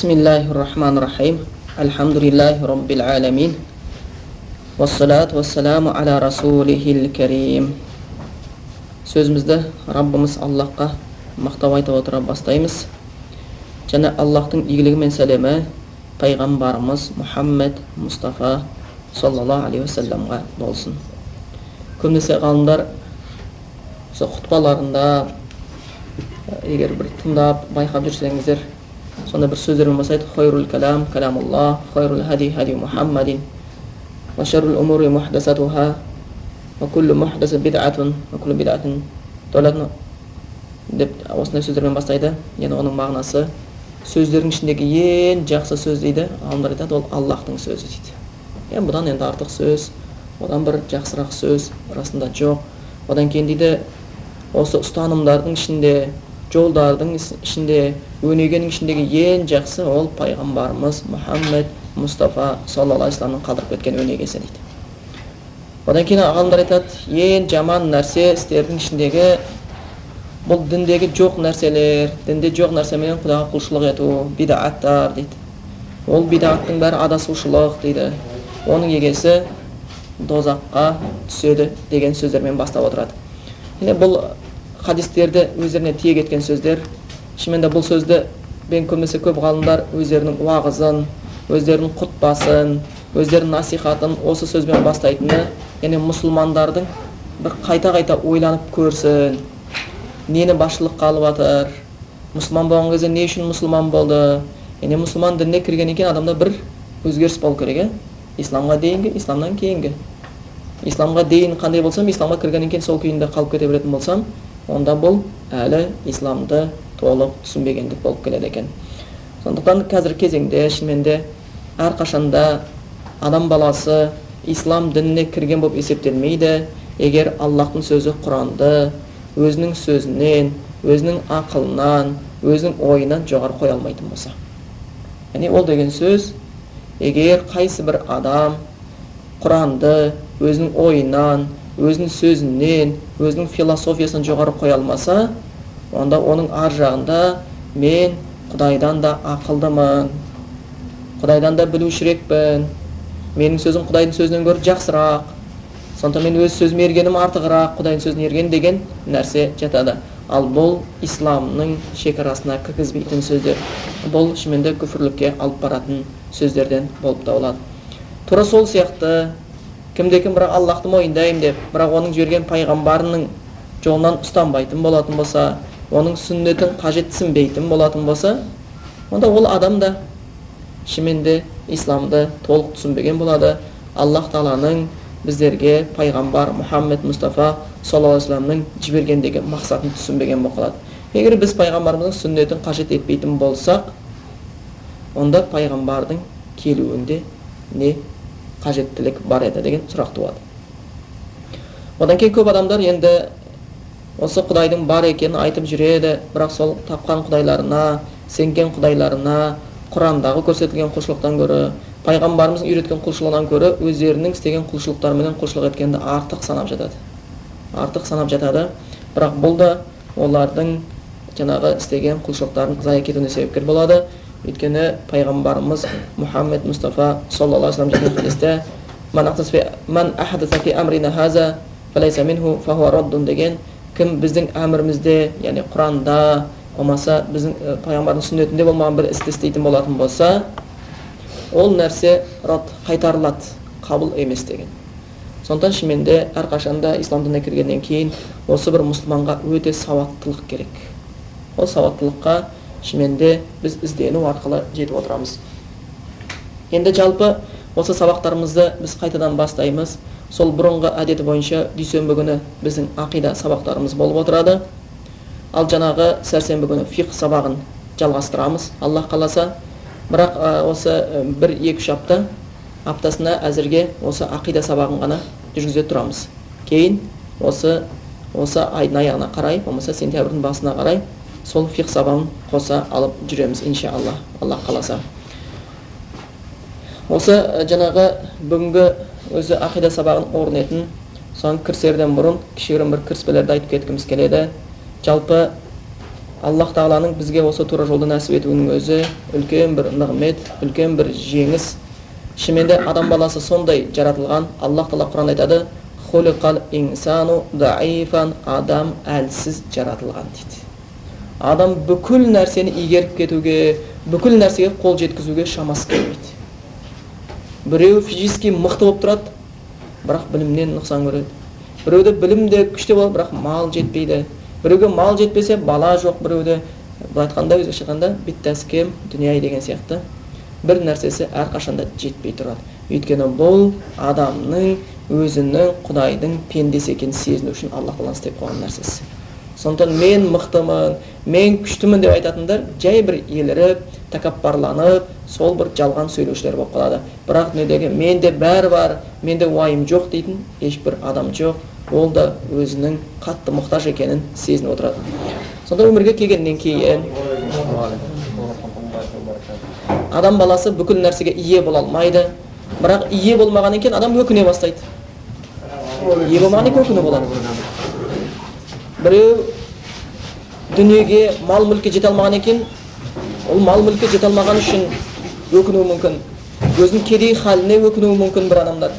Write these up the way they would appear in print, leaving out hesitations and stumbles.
Bismillahirrahmanirrahim. Alhamdulillahi rabbil alamin. Wassalatu wassalamu ala rasulihil karim. Sözümüzde Rabbimiz Allah'a maqtab ayta отыра бастаймыз. Және Аллахтың игілігі мен сәлемі пайғамбарымыз Мұхаммед Мұстафа саллаллаху алейхи вассаламға болсын. Көбінесе ғалымдар осы құтбаларында егер бір тыңдап байқап жүрсеңіздер, сонда бір сөздермен бастайды: "Хайрул калам каламуллах, хайрул хади хади Мұхаммадин, ва шаррул умури мухдасатуха, ва куллу мухдаса бид'атун, ва куллу бид'атин далалатун" деп осындай сөздермен бастайды. Енді оның мағынасы сөздердің ішіндегі ең жақсы сөз дейді. Ғалымдар айтады, ол Аллахтың сөзі дейді. Енді бұдан енді артық сөз, одан бір жақсырақ сөз расында жоқ. Одан кейін дейді, осы ұстанымдардың ішінде, жолдардың ішінде, өнегенің ішіндегі ең жақсы ол пайғамбарымыз Мұхаммед Мұстафа саллаллаху алейхи вассаламның қалдырып кеткен өнегесі дейді. Одан кейін ғалымдар айтады, ең жаман нәрсе істердің ішіндегі бұл діндегі жоқ нәрселер, дінде жоқ нәрсемен Құдайға құлшылық ету, бидағаттар дейді. Ол бидағаттың бәрі адасушылық дейді. Оның егесі дозаққа түседі деген сөздермен бастап отырады. Бұл хадистерді өздеріне тиек еткен сөздер. Шынымен бұл сөзді бен көбінесе көп ғалымдар өздерінің уағызын, өздерінің құтбасын, өздерінің насихатын осы сөзбен бастайтыны, яғни мұсылмандардың бір қайта-қайта ойланып көрсін, нені басшылыққа алып жатыр, мұсылман болған кезде не үшін мұсылман болды, яғни мұсылман дініне кірген екен адамда бір өзгеріс болу керек, исламға дейінгі, исламнан кейінгі. Исламға дейін қандай болсам, исламға кіргеннен кейін сол күйінде қалып кете беретін болсам, онда бұл әлі исламды толық түсінбегендік болып келеді екен. Сондықтан қазір кезеңде шынымен әрқашанда адам баласы ислам дініне кірген болып есептелмейді, егер Аллахтың сөзі Құранды өзінің сөзінен, өзінің ақылынан, өзінің ойынан жоғары қоя алмайтын болса. Яғни ол деген сөз, егер қайсы бір адам Құранды өзінің ойынан, өзінің сөзінен, өзінің философиясын жоғары қоя алмаса, онда оның ар жағында мен Құдайдан да ақылдымын, Құдайдан да білушірекпін, менің сөзім Құдайдың сөзінен гөрі жақсырақ, сонда мен өз сөзіме ергенім артығырақ, Құдайдың сөзіне ерген деген нәрсе жатады. Ал бұл исламның шекарасына кіргізбейтін сөздер. Бұл шынымен күфірлікке алып баратын сөздерден болып табылады. Тура сол сияқты кімде-кім бірақ Аллахты мойындаймын деп, бірақ оның жіберген пайғамбарының жолынан ұстанбайтын болатын болса, оның сүннетін қажетсінбейтін болатын болса, онда ол адам да шынымен исламды толық түсінбеген болады. Аллах Тағаланың біздерге пайғамбар Мұхаммед Мұстафа саллаллаху алейхи вассаламның жібергендегі мақсатын түсінбеген болып қалады. Егер біз пайғамбарымыздың сүннетін қажет етпейтін болсақ, онда пайғамбардың келуінде не қажеттілік бар еді деген сұрақ туады. Одан кейін көп адамдар енді осы Құдайдың бар екенін айтып жүреді, бірақ сол тапқан құдайларына, сенген құдайларына, Құрандағы көрсетілген құлшылықтан көрі, пайғамбарымыздың үйреткен құлшылығынан көрі өздерінің істеген құлшылықтарымен құлшылық еткенді артық санап жатады. Бірақ бұл да олардың жаңағы істеген құлшылықтарын зая кетуіне себепкер болады. Өйткені пайғамбарымыз Мұхаммед Мұстафа саллаллаху алейхи вассалам деген хадисте "Ман ахдаса фи амрина хаза фалайса минху фахуа раддун" деген, кім біздің әмірімізде, яғни Құранда, болмаса біздің пайғамбардың сүннетінде болмаған бір істі істейтін болатын болса, ол нәрсе қайтарылады, қабыл емес деген. Сондықтан шынымен әрқашанда ислам дініне кіргеннен кейін осы бір мұсылманға өте сауаттылық керек. Ол сауаттылыққа шынымен біз іздену арқылы жетіп отырамыз. Енді жалпы осы сабақтарымызды біз қайтадан бастаймыз. Сол бұрынғы әдеті бойынша дүйсенбі күні біздің ақида сабақтарымыз болып отырады. Ал жаңағы сәрсенбі күні фиқх сабағын жалғастырамыз, Аллах қаласа. Бірақ осы 1-2 апта аптасына әзірге осы ақида сабағын ғана жүргізе тұрамыз. Кейін осы айдың аяғына қарай, болмаса сентябрьдің басына қарай сол фиқх сабағын қоса алып жүреміз, иншалла, Аллах қаласа. Осы жаңағы бүгінгі өзі ақида сабағын орнетін, соң кірісерден бұрын кішігірім бір кіріспелерді айтып кеткіміз келеді. Жалпы Аллах Тағаланың бізге осы тура жолды нәсіп етуінің өзі үлкен бір нығмет, үлкен бір жеңіс. Шынымен адам баласы сондай жаратылған. Аллах Тағала Құранда айтады: "Хулиқал инсану даифан", адам әлсіз жаратылған дейді. Адам бүкіл нәрсені игеріп кетуге, бүкіл нәрсеге қол жеткізуге шамасы келмейді. Біреу физически мықты болып тұрады, бірақ білімнен нұқсан көреді. Біреуде білімде күшті болады, бірақ мал жетпейді. Біреуге мал жетпесе, бала жоқ біреуде. Бұл айтқанда, өзі шыққанда, биттәс кем дүния деген сияқты бір нәрсесі әрқашанда жетпей тұрады. Өйткені бұл адамның өзінің Құдайдың пендесі екенін сезіну үшін Аллах Тағала істеп қойған нәрсесі. Сондықтан мен мықтымын, мен күштімін деп айтатындар жай бір еліріп, тәкаппарланып, сол бір жалған сөйлеушілер болып қалады. Бірақ дүниедегі менде бәрі бар, менде уайым жоқ дейтін ешбір адам жоқ. Ол да өзінің қатты мұқтаж екенін сезініп отырады. Сонда өмірге келгеннен кейін адам баласы бүкіл нәрсеге ие бола алмайды. Бірақ ие болмағаннан кейін адам өкіне бастайды. Ие болмағаннан кейін өкіне болады. Біреу дүниеге, мал мүлікке жете алмағаннан кейін, ол мал мүлікке жете алмаған үшін өкінуі мүмкін. Өзінің кедей халіне өкінуі мүмкін бір адамдар.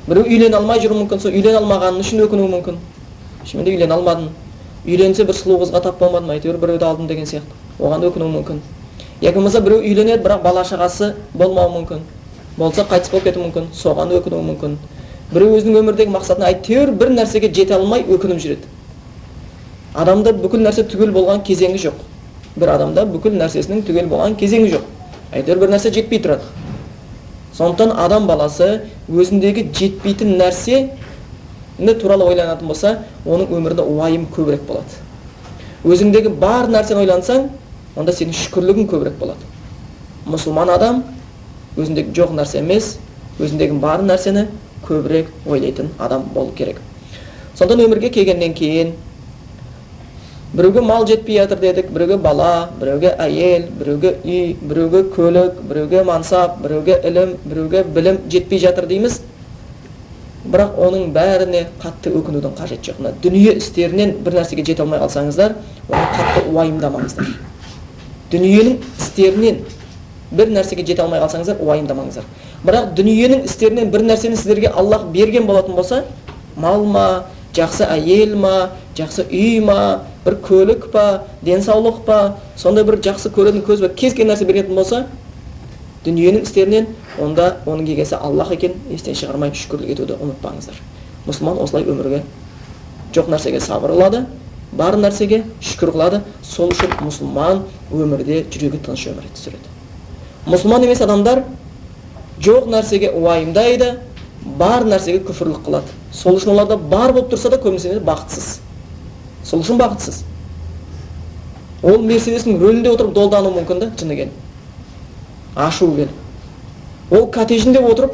Біреу үйлен алмай жүруі мүмкін, сол үйлен алмағаны үшін өкінуі мүмкін. Шынымен үйлен алмадым. Үйленсе бір сұлу қызға тап болмадым, әйтеуір біреуді алдым деген сияқты. Оған өкінуі мүмкін. Яки болмаса біреу үйленеді, бірақ бала шағасы болмауы мүмкін. Болса қайтыс болып кетуі мүмкін, соған өкінуі мүмкін. Біреу өзінің өмірдегі мақсатына әйтеуір бір нәрсеге жете алмай өкініп жүреді. Адамда бүкіл нәрсе түгел болған кезеңі жоқ. Бір адамда бүкіл нәрсесінің түгел болған кезеңі жоқ. Әйтеуір бір нәрсе жетпей тұрады. Сондықтан адам баласы өзіндегі жетпейтін нәрсені туралы ойланатын болса, оның өмірінде уайым көбірек болады. Өзіңдегі бар нәрсені ойлансаң, онда сенің шүкірлігің көбірек болады. Мұсылман адам өзіндегі жоқ нәрсе емес, өзіндегі бар нәрсені көбірек ойлайтын адам болу керек. Сондықтан өмірге келгеннен кейін біреуге мал жетпей жатыр дедік, біреуге бала, біреуге әйел, біреуге үй, біреуге көлік, біреуге мансап, біреуге ілім, біреуге білім жетпей жатыр дейміз. Бірақ оның бәріне қатты өкінудің қажет жоқ. Дүние істерінен бір нәрсеге жете алмай қалсаңыздар, оны қатты уайымдамаңыздар. Дүниенің істерінен бір нәрсеге жете алмай қалсаңыздар, уайымдамаңыздар. Бірақ дүниенің істерінен бір нәрсені сіздерге Аллах берген болатын болса, мал ма, жақсы әйел ма, жақсы үй ма, бір көлік па, денсаулық па, сондай бір жақсы көретін көз ба, кез келген нәрсе беретін болса, дүниенің істерінен, онда оның егесі Аллах екен, естен шығармай шүкірлік етуді ұмытпаңыздар. Мұсылман осылай өмірге жоқ нәрсеге сабыр қылады, бар нәрсеге шүкір қылады. Сол үшін мұсылман өмірде жүрегі тыныш өмір сүреді. Мұсылман емес адамдар жоқ нәрсеге уайымдайды, бар нәрсеге күфірлік қылады. Сол үшін оларда бар болып тұрса да көбінесе бақытсыз. Сол үшін бақытсыз. Ол мерседестің рөлінде отырып долдану мүмкін да, жынеген. Ашу келіп. Ол коттеджінде отырып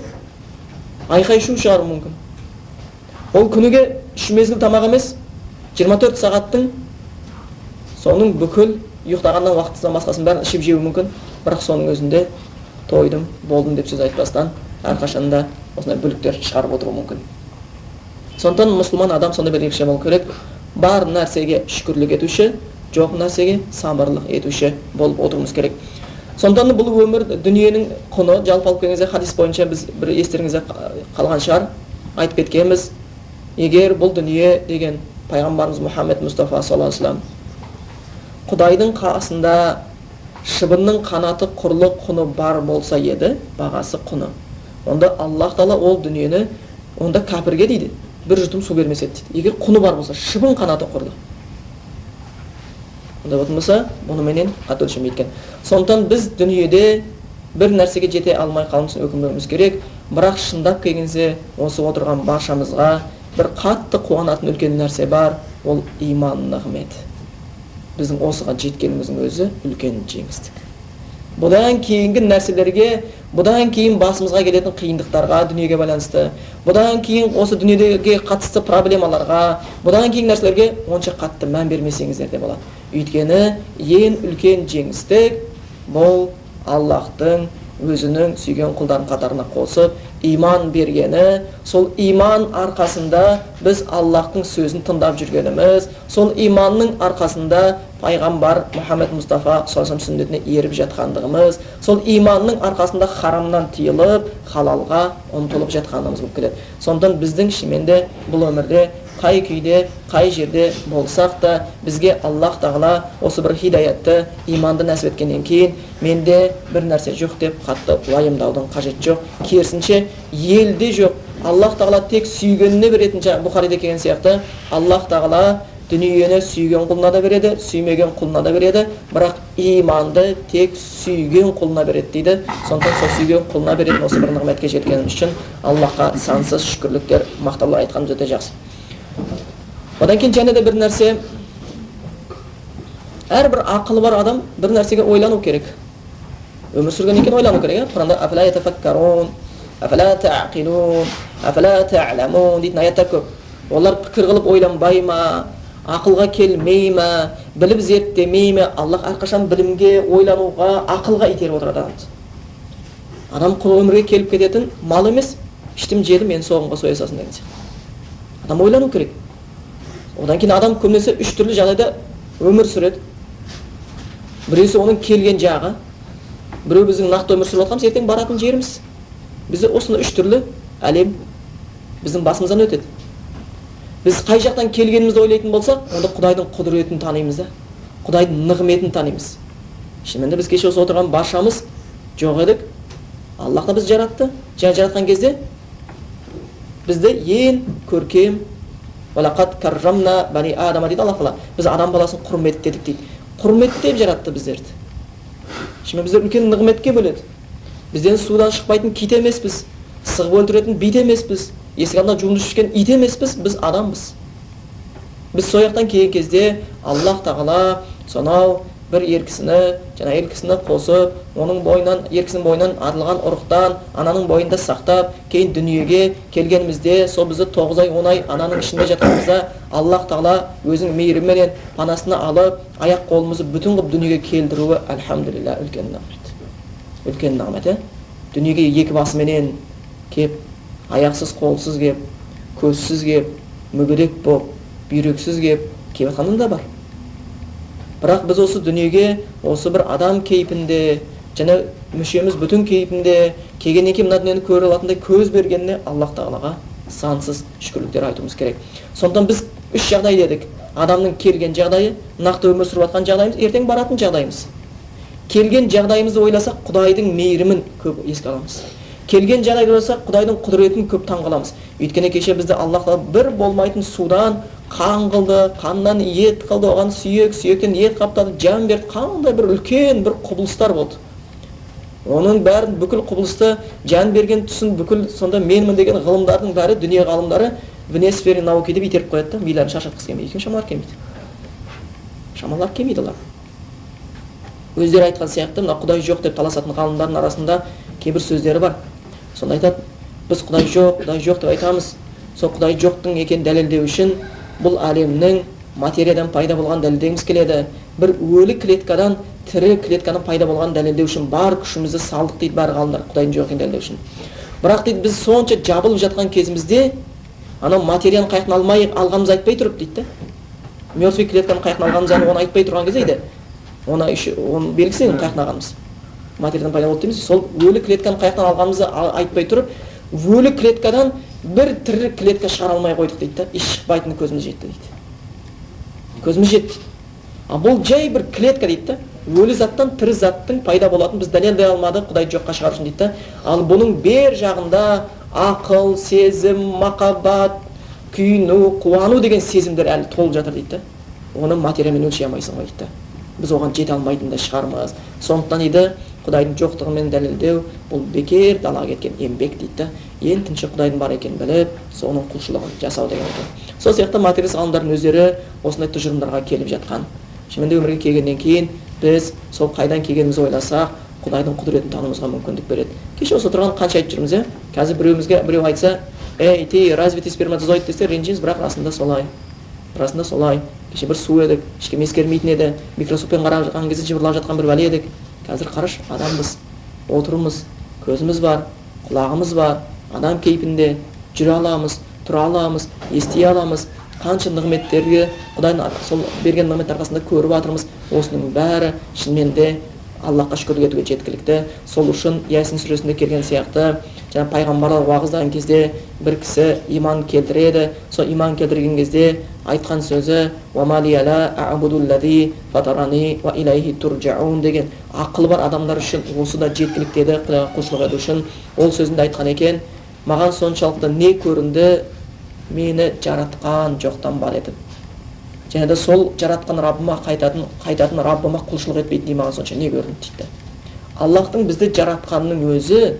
айқай шу шығару мүмкін. Ол күніге 3 мезгіл тамақ емес, 24 сағаттың соның бүкіл ұйықтағаннан уақытысынан басқасын бәрін ішіп жеуі мүмкін. Бірақ соның өзінде тойдым, болдым деп сөз айтпастан әрқашанда осындай бүліктер шығарып отыруы мүмкін. Сондықтан мұсылман адам сондай бір ерекше болу керек. Бар нәрсеге шүкірлік етуші, жоқ нәрсеге сабырлық етуші болып отыруымыз керек. Сондықтан бұл өмір дүниенің құны, жалпы алып келген хадис бойынша біз бір естеріңізде қалған шығар, айтып кеткенбіз. Егер бұл дүние деген пайғамбарымыз Мұхаммед Мұстафа саллаллаху алейхи ва саллям Құдайдың қасында шыбынның қанаты құрлы құны бар болса еді, бағасы құны, онда Аллах Тағала ол дүниені онда кәпірге дейді, бір жұтым су бермес еді дейді. Егер құны бар болса, шыбын қанаты құрлы. Онда болмаса, бұныменен қатты өлшемейді екен. Сондықтан біз дүниеде бір нәрсеге жете алмай қалуымыз өкінбеуіміз керек. Бірақ шындап келгенде осы отырған баршамызға бір қатты қуанатын үлкен нәрсе бар, ол иман нығметі. Біздің осыға жеткеніміздің өзі үлкен жеңістік. Бұдан кейінгі нәрселерге, бұдан кейін басымызға келетін қиындықтарға, дүниеге байланысты, бұдан кейін осы дүниеге қатысты проблемаларға, бұдан кейін нәрселерге онша қатты мән бермесеңіздер де болады. Өйткені ең үлкен жеңістік бұл Аллахтың өзінің сүйген құлдарын қатарына қосып иман бергені, сол иман арқасында біз Аллахтың сөзін тыңдап жүргеніміз, сол иманның арқасында пайғамбар Мұхаммед Мұстафа саллаллаху алейхи сүннетіне еріп жатқандығымыз, сол иманның арқасында харамнан тыйылып халалға ұмтылып жатқанымыз болып келеді. Сондықтан біздің шынымен бұл өмірде қай күйде, қай жерде болсақ та, бізге Аллах тағала осы бір хидаятты, иманды нәсіп еткеннен кейін, менде бір нәрсе жоқ деп қатты уайымдаудың қажет жоқ. Керісінше, елде жоқ. Аллах тағала тек сүйгеніне беретін, Бұхарида келген сияқты, Аллах тағала дүниені сүйген құлына да береді, сүймеген құлына да береді, бірақ иманды тек сүйген құлына береді дейді. Сондықтан сол сүйген құлына беретін осы бір нығметке жеткеніміз үшін Аллахқа сансыз шүкірліктер, мақтаулар айтқанымыз өте жақсы. Одан кейін және де бір нәрсе, әрбір ақылы бар адам бір нәрсеге ойлану керек. Өмір сүргеннен кейін ойлану керек. Құранда афала ятафаккарун, афала таъқилун, афала та'ламун дейтін аяттар көп. Олар пікір қылып ойланбай ма, ақылға келмей ма, біліп зерттемей ме? Аллах әрқашан білімге, ойлануға, ақылға итеріп отырады адамды. Адам өмірге келіп кететін мал емес, іштім жедім, мен соғымға соя салсын деген сияқты. Адам ойлану керек. Одан кейін адам көбінесе үш түрлі жағдайда өмір сүреді. Біреусі оның келген жағы, біреу біздің нақты өмір сүріп жатқанымыз, ертең баратын жеріміз. Бізде осыны үш түрлі әлем біздің басымыздан өтеді. Біз қай жақтан келгенімізді ойлайтын болсақ, онда Құдайдың құдіретін танимыз да, Құдайдың нығметін танимыз. Шынымен біз кеше осы отырған баршамыз жоқ едік. Аллах та бізді жаратты. Жаратқан кезде бізді ең көркем, «Валақат каррамна бани Адама» дейді Аллах Тағала. Біз адам баласын құрметтедік дейді. Құрметтеп жаратты біздерді. Шынымен біздер үлкен нығметке бөледі. Бізден судан шықпайтын кит емеспіз, сығып өлтіретін бит емеспіз, есік алдында жуынып ішкен ит емеспіз, біз адамбыз. Біз сояқтан келген кезде Аллах Тағала сонау бір еркісіні, жаңа еркісіні қосып, оның бойынан, еркісінің бойынан арылған ұрықтан ананың бойында сақтап, кейін дүниеге келгенімізде, сол бізді 9 ай, 10 ай ананың ішінде жатқанымызда Аллах Тағала өзінің мейіріменен панасына алып, аяқ қолымызды бүтін қылып дүниеге келдіруі, әлхамдулилля, үлкен нағмет. Үлкен нағмет, дүниеге екі басыменен кеп, аяқсыз, қолсыз кеп, көзсіз кеп, мүгедек боп, бүйрексіз кеп жатқаным да бар. Бірақ біз осы дүниеге осы бір адам кейпінде, және мүшеміз бүтін кейпінде келгеннен кейін мына дүниені көре алатындай көз бергеніне Аллах Тағалаға сансыз шүкірліктер айтуымыз керек. Сондықтан біз үш жағдай дедік. Адамның келген жағдайы, нақты өмір сүріп жатқан жағдайымыз, ертең баратын жағдайымыз. Келген жағдайымызды ойласақ, Құдайдың мейірімін көп еске аламыз. Келген жағдайды ойласақ, Құдайдың құдіретін көп таңғаламыз. Өйткені кеше бізді Аллах Тағала бір болмайтын судан қан қылды, қаннан ет қылды, оған сүйек, сүйектен ет қаптады, жан берді. Қандай бір үлкен бір құбылыстар болды. Оның бәрін, бүкіл құбылысты, жан берген түсін, бүкіл сонда менмін деген ғылымдардың бәрі, дүние ғалымдары Венесфери науки деп итеріп қояды да, миларын шаршатқысы келмейді. Екен шамалар келмейді. Шамалар келмейді олар. Өздері айтқан сияқты, мына Құдай жоқ деп таласатын ғалымдардың арасында кейбір сөздері бар. Сонда айтады, біз Құдай жоқ деп айтамыз. Сол Құдай жоқтың екен дәлелдеу үшін бұл әлемнің материядан пайда болған дәлелдегіміз келеді. Бір өлі клеткадан тірі клетканың пайда болған дәлелдеу үшін бар күшімізді салдық дейді бәрі ғалымдар, Құдайдың жоқ екенін дәлелдеу үшін. Бірақ дейді, біз сонша жабылып жатқан кезімізде анау материяның қаяқтан алғанымыз айтпай тұрып дейді. Мертвый клетканың қаяқтан алғанымыз оны айтпай тұрған кезде дейді. Оны белгісі қаяқтан алғанымыз. Материядан пайда болды дейміз. Сол өлі клетканың қаяқтан алғанымызды айтпай тұрып, өлі клеткадан бір тірі клетка шығара алмай қойдық дейді. Еш шықпайтыны көзіміз жетті дейді. Көзіміз жетті. Бұл жай бір клетка дейді. Өлі заттан тірі заттың пайда болатын біз дәлелдей алмадық, Құдайды жоққа шығару үшін дейді. Ал бұның бер жағында ақыл, сезім, махаббат, күйіну, қуану деген сезімдер әлі толып жатыр дейді. Оны материямен өлшей алмайсың ғой дейді. Біз оған жете алмайтын да шығармыз. Сондықтан дейді, Құдайдың жоқтығымен дәлелдеу бұл бекер далаға кеткен еңбек дейді. Ең тінші Құдайдың бар екенін біліп, соның құлшылығын жасау деген екен. Сол сияқты материалист ғалымдардың өздері осындай тұжырымдарға келіп жатқан. Шынымен өмірге келгеннен кейін біз сол қайдан келгенімізді ойласақ, Құдайдың құдіретін тануымызға мүмкіндік береді. Кеше осы отырған қанша айтып жүрміз, қазір біреу айтса, "Ей, ты разве ты сперматозоид?" десе ренжиміз, бірақ расында солай. Расында солай. Кеше бір су едік, ешкім ескермейтін еді, микроскоппен қарап жатқан кезде жыбырлап жатқан бір бәле едік. Қазір қараш, адамбыз. отырмыз, көзіміз бар, құлағымыз бар, адам кейпінде жүре аламыз, тұра аламыз, ести аламыз, қанша нығметтерге Құдайдың сол берген нығмет арқасында көріп жатырмыз. Осының бәрі шынымен де Аллахқа шүкірлік етуге жеткілікті. Сол үшін Ясин сүресінде келген сияқты, жаңа пайғамбарлар уағыздаған кезде бір кісі иман келтіреді. Сол иман келтірген кезде айтқан сөзі «Ва малияла а'будуллади фатарани ва илайхи турджаун» деген ақылы бар адамдар үшін осы да жеткілікті еді, Құдайға құлшылық ету үшін. Ол сөзінде айтқан екен: «Маған соншалықты не көрінді, мені жаратқан жоқтан бар етіп. Және де сол жаратқан Раббыма қайтатын Раббыма құлшылық етпейтіндей маған сонша не көрінді» дейді. Аллахтың бізді жаратқанының өзі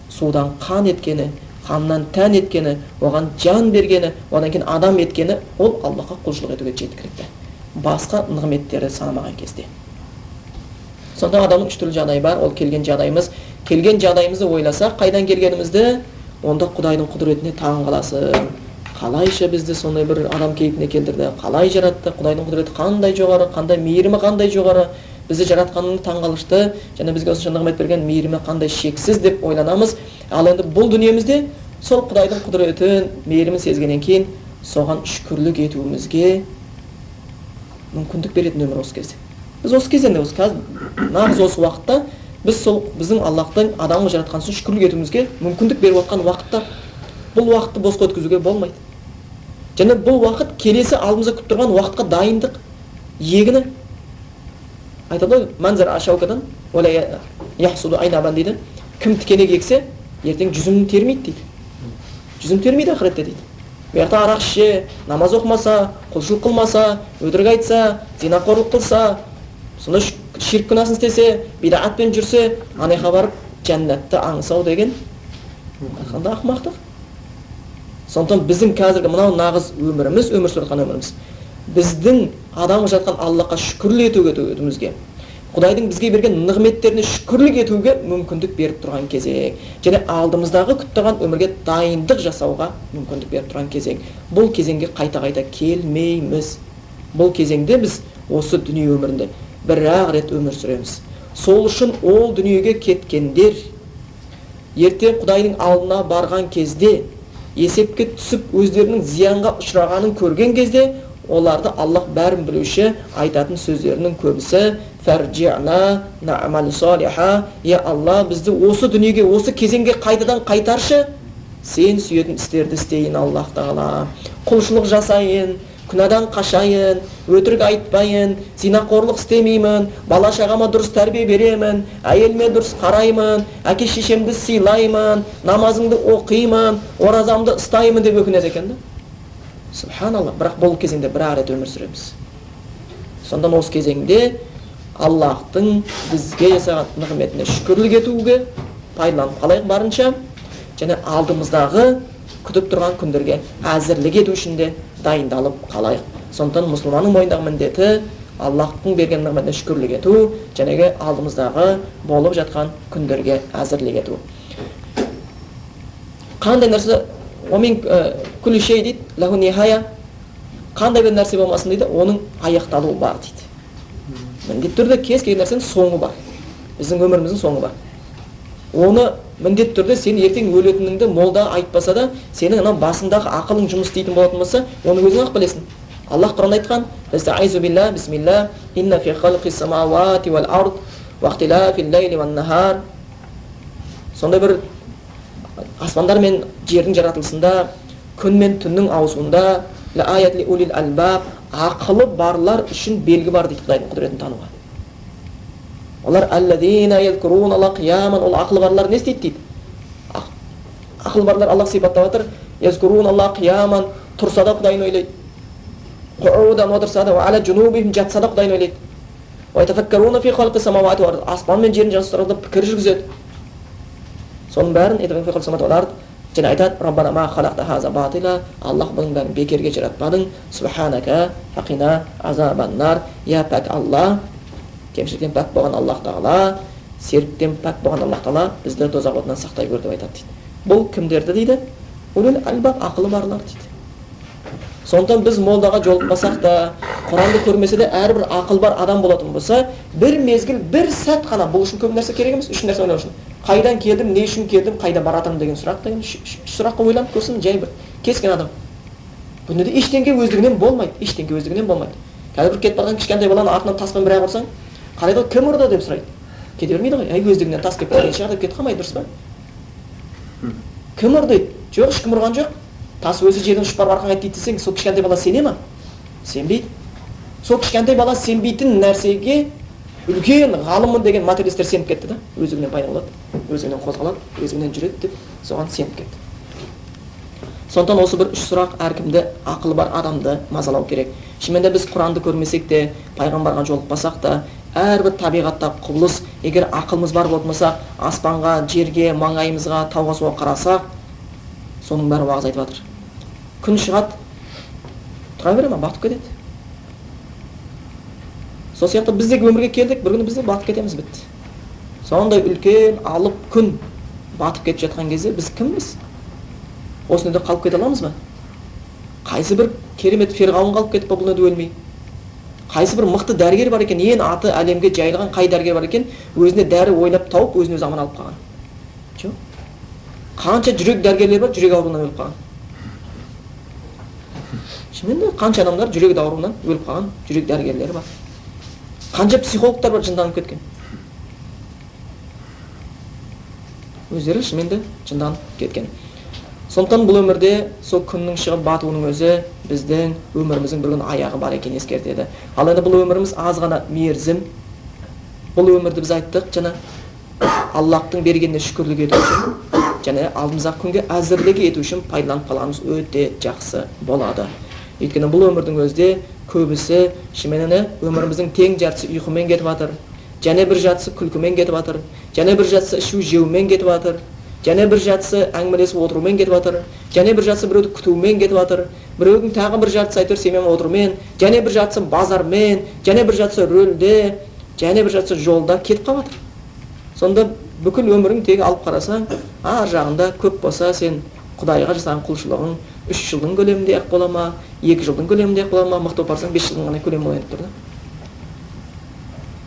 судан қан еткені, қаннан тән еткені, оған жан бергені, одан кейін адам еткені, ол Аллахқа құлшылық етуге жеткілікті. Басқа нығметтерді санамаған кезде. Сонда адамның үш түрлі жағдайы бар. Ол келген жағдайымызды ойласақ, қайдан келгенімізді, онда Құдайдың құдіретіне таң қаласың. Қалайша бізді сондай бір адам кейпіне келтірді, қалай жаратты, Құдайдың құдіреті қандай жоғары, қандай мейірімі қандай жоғары, бізді жаратқанның таңғалышты, және бізге осынша нығмет берген мейірімі қандай шексіз деп ойланамыз. Ал енді бұл дүниемізде сол Құдайдың құдіретін, мейірімін сезгеннен кейін соған шүкірлік етуімізге мүмкіндік беретін өмір осы кезде. Біз осы кезеңде, нағыз осы уақытта біз сол біздің Аллахтың адамды жаратқан үшін шүкірлік етуімізге мүмкіндік беріп отқан уақытта, бұл уақытты босқа өткізуге болмайды. Және бұл уақыт келесі алдымызда күтіп тұрған уақытқа дайындық, егіні. Айтады ғой, манзар ашаукадан ола яхсуду айнабан дейді. Кім тікенек ексе, ертең жүзімін термейді дейді. Жүзім термейді ақыретте дейді. Бұяқта арақ ішсе, намаз оқымаса, құлшылық қылмаса, өтірік айтса, зинақорлық қылса, сонда ширк күнәсін істесе, бидаатпен жүрсе, анайға барып жәннатты аңсау деген қандай ақымақтық. Сондықтан біздің қазіргі мынау нағыз өміріміз, өмір сүріп жатқан өміріміз, біздің адам жатқан Аллахқа шүкірлік етуімізге, Құдайдың бізге берген нығметтеріне шүкірлік етуге мүмкіндік беріп тұрған кезең, және алдымыздағы күтіп тұрған өмірге дайындық жасауға мүмкіндік беріп тұрған кезең. Бұл кезеңге қайта-қайта келмейміз. Бұл кезеңде біз осы дүние өмірінде бір-ақ рет өмір сүреміз. Сол үшін ол дүниеге кеткендер ертең Құдайдың алдына барған кезде, есепке түсіп өздерінің зиянға ұшырағанын көрген кезде, оларды Аллах бәрін білуші айтатын сөздерінің көбісі «Фәрджи'на нa'мал салиха», «Я Алла, бізді осы дүниеге, осы кезеңге қайтадан қайтаршы, сен сүйетін істерді істейін Аллах Тағала, құлшылық жасайын, күнәдан қашайын, өтірік айтпайын, зинақорлық істемеймін, бала шағама дұрыс тәрбие беремін, әйеліме дұрыс қараймын, әке шешемді сыйлаймын, намазымды оқимын, оразамды ұстаймын» деп өкінеді екен да. Субханалла, бірақ бұл кезеңде бір-ақ рет өмір сүреміз. Сонда осы кезеңде Аллахтың бізге жасаған нығметіне шүкірлік етуге пайдаланып қалайық барынша, және алдымыздағы күтіп тұрған күндерге әзірлік ету үшін де дайындалып қалайық. Сондықтан мұсылманның мойнындағы міндеті Аллахтың берген нығметіне шүкірлік ету, және алдымыздағы болып жатқан күндерге әзірлік ету. Қандай нәрсе «Омен күлі шей» дейді, «Лаху нихая», қандай бір нәрсе болмасын дейді, оның аяқталуы бар дейді. Міндетті түрде кез келген нәрсенің соңы бар. Біздің өміріміздің соңы бар. Оны міндетті түрде сен ертең өлетініңді молда айтпаса да, сенің анау басындағы ақылың жұмыс істейтін болатын болса, оны өзің ақ білесің. Аллах Құранда айтқан: «Estaizu billah, bismillah, inna fi khalqis samawati wal ard wa ikhtilafil layli wan nahar». Сондай бір аспандар мен жердің жаратылысында, күн мен түннің ауысуында, «Ла'аят ли улил албаб», ақылы барлар үшін белгі бар дейді Құдайдың құдіретін тануға. Олар «Алладина ядкурун Аллах қияман», ол ақылы барлар не істейді дейді. Ақылы барлар Аллах сипаттап жатыр: «Ядкурун Аллах қияман», тұрса да Құдайын ойлайды, «Қуудан», отырса да, «Ала джунубихим», жатса да Құдайын ойлайды, «Ва ятафаккаруна фи халқи самавати вал ард», аспан мен жердің жаратылысында пікір жүргізеді. Соның бәрін және айтады: «Раббана ма халақта хаза батила», Аллах бұның бәрін бекерге жаратпадың, «Субханака фақина азабаннар», я пәк Алла, кемшіліктен пәк болған Аллах Тағала, серіктен пәк болған Аллах Тағала бізді тозақ отынан сақтай көр деп айтады дейді. Бұл кімдерді дейді? Улул албаб, ақылы барлар дейді. Сондықтан біз молдаға жолықпасақ та, Құранды көрмесе де, әрбір ақыл бар адам болатын болса, бір мезгіл, бір сәт қана, бұл үшін көп нәрсе керек емес, үш нәрсе ойлау үшін. Қайдан келдім, не үшін келдім, қайда баратырмын деген сұрақ деген сұраққа ойланып көрсін, жай бір кескен адам. Бұнда да ештеңе өздігінен болмайды, ештеңе өздігінен болмайды. Қазір бір кетіп барған кішкентай баланы артынан таспен бір ақ ұрсаң, қарайды ғой, кім ұрды деп сұрайды. кете бермейді ғой. Өздігінен тас келіп кеткен шығар деп кетіп қалмайды, дұрыс па? Кім ұрды дейді? Жоқ, ешкім ұрған жоқ. Тас өзі жерден ұшып барып арқаға дейді десең, сол кішкентай бала сене ма? Сенбейді. Сол кішкентай бала сенбейтін нәрсеге үлкен ғалыммын деген материалистер сеніп кетті да. Өзігінен пайда болады, өзігінен қозғалады, өзігінен жүреді деп соған сеніп кетті. Сондықтан осы бір үш сұрақ әркімді, ақылы бар адамды мазалау керек. Шынымен біз Құранды көрмесек те, пайғамбарға жолықпасақ та, әрбір табиғатта құбылыс, егер ақылымыз бар болмаса, аспанға, жерге, маңайымызға, тауға суға қарасақ, соның бәрі уағыз айтып жатыр. Күн шығады, тұра бере ма, батып кетеді. Сол сияқты біздегі өмірге келдік, бір күні біз де батып кетеміз, бітті. Сондай үлкен алып күн батып кетіп жатқан кезде біз кімміз? Осы дүниеде қалып кете аламыз ба? Қайсы бір керемет ферғауын қалып кетіп бұл дүниеде өлмей? Қайсы бір мықты дәрігер бар екен, ең аты әлемге жайылған қай дәрігер бар екен, өзіне дәрі ойлап тауып, өзін өзі аман алып қалған? Жоқ. Қанша жүрек дәрігерлер бар, жүрек ауруынан өліп қалған? Шынымен қанша адамдар жүрек ауруынан өліп қалған жүрек дәрігерлері бар? Қанша психологтар бар жынданып кеткен? Өздері шынымен жынданып кеткен. Сондықтан бұл өмірде сол күннің шығып батуының өзі біздің өміріміздің бір күн аяғы бар екенін ескертеді. Ал енді бұл өміріміз аз ғана мерзім. Бұл өмірді біз айттық, жаңа Аллахтың бергеніне шүкірлік ету үшін, және алдымыздағы күнге әзірлік ету үшін пайдаланып қалғанымыз өте жақсы болады. Өйткені бұл өмірдің өзде көбісі шынымен өміріміздің тең жартысы ұйқымен кетіп жатыр, және бір жартысы күлкімен кетіп жатыр, және бір жартысы ішу жеумен кетіп жатыр, және бір жартысы әңгімелесіп отырумен кетіп жатыр, және бір жартысы біреуді күтумен кетіп жатыр, біреудің тағы бір жартысы әйтеуір семьямен отырумен, және бір жартысы базармен, және бір жартысы рөлде, және бір жартысы жолда кетіп қалып жатыр. Сонда бүкіл өмірің тегі алып қарасаң, ар жағында көп болса сен Құдайға жасаған құлшылығың 3 жылдың көлемінде ақ бола ма, 2 жылдың көлемінде ақ бола ма, мықты болып барсаң 5 жылдың ғана көлемі болып тұр да.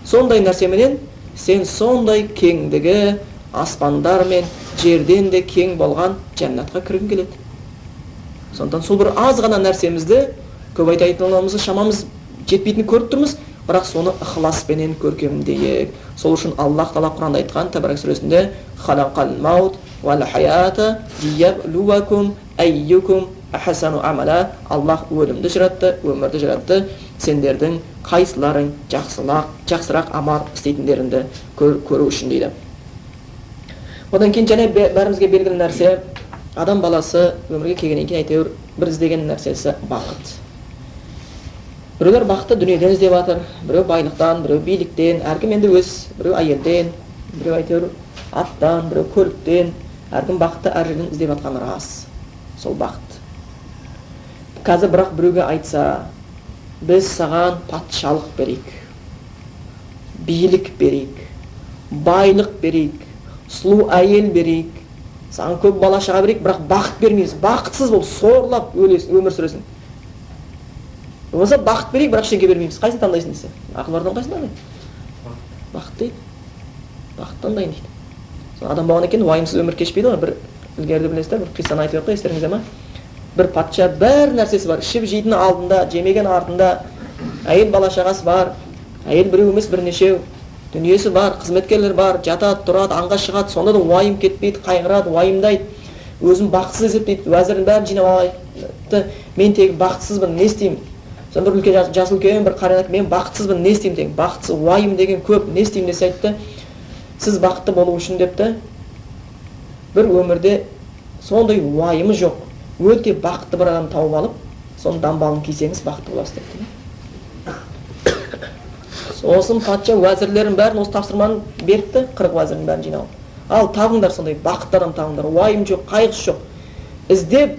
Сондай нәрсеменен сен сондай кеңдігі аспандар мен жерден де кең болған жәннатқа кіргің келеді. Сондықтан сол бір аз ғана нәрсемізді көп айтатынымызды шамамыз жетпейтінін көріп тұрмыз, бірақ соны ықыласпенен көркемдейік. Сол үшін Аллах Тағала Құранда айтқан Табарак сүресінде «Халақал маут вал хаята лияблуакум айюкум ахсану амала». Аллах өлімді жаратты, өмірді жаратты, сендердің қайсыларың жақсырақ амал істейтіндеріңді көру үшін дейді. Одан кейін және бәрімізге белгілі нәрсе, адам баласы өмірге келгеннен кейін әйтеуір бір іздеген нәрсесі бақыт. Біреулер бақытты дүниеден іздеп жатыр, біреу байлықтан, біреу биліктен, әркім енді өз, біреу әйелден, біреу әйтеуір аттан, біреу көліктен, әркім бақытты әр жерден іздеп жатқаны рас. Сол бақыт. Қазір бірақ біреуге айтса, біз саған патшалық берейік, билік берейік, байлық берейік, сұлу әйел берейік, саған көп бала шаға берейік, бірақ бақыт бермейміз, бақытсыз болып сорлап өмір сүресің. Болмаса бақыт берейік, бірақ ештеңе бермейміз. Қайсыны таңдайсың десе? Ақылдардан қайсыны таңдайды? Бақыт дейді. Бақыт таңдайын дейді. Адам болған екен, уайымсыз өмір кешпейді ғой. Бір ілгеріде білесіздер, бір қиссаны айтып өтті, естеріңізде ме? Бір патша бәр нәрсесі бар, ішіп жейтін алдында, жемеген артында, әйел бала шағасы бар, әйел біреу емес бірнешеу, дүниесі бар, қызметкерлер бар, жатады, тұрады, аңға шығады, сонда да уайым кетпейді, қайғырады, уайымдайды, өзін бақытсыз есептейді, уәзірін бәрін жинап алады. Мен тек бақытсызбын, не істеймін? Сонда бір үлкен жасы үлкен бір қария, мен бақытсызбын, не істеймін деген, бақытсыз, уайым деген көп, не істеймін десе айтты. Сіз бақытты болу үшін депті, бір өмірде сондай уайымы жоқ, өте бақытты бір адам тауып алып, соның дамбалын кисеңіз бақытты боласыз депті. Сосын патша уәзірлерін бәрін осы тапсырманы беріпті, 40 уәзірін бәрін жинау. Ал табыңдар сондай бақытты адам табыңдар, уайым жоқ, қайғысы жоқ. Іздеп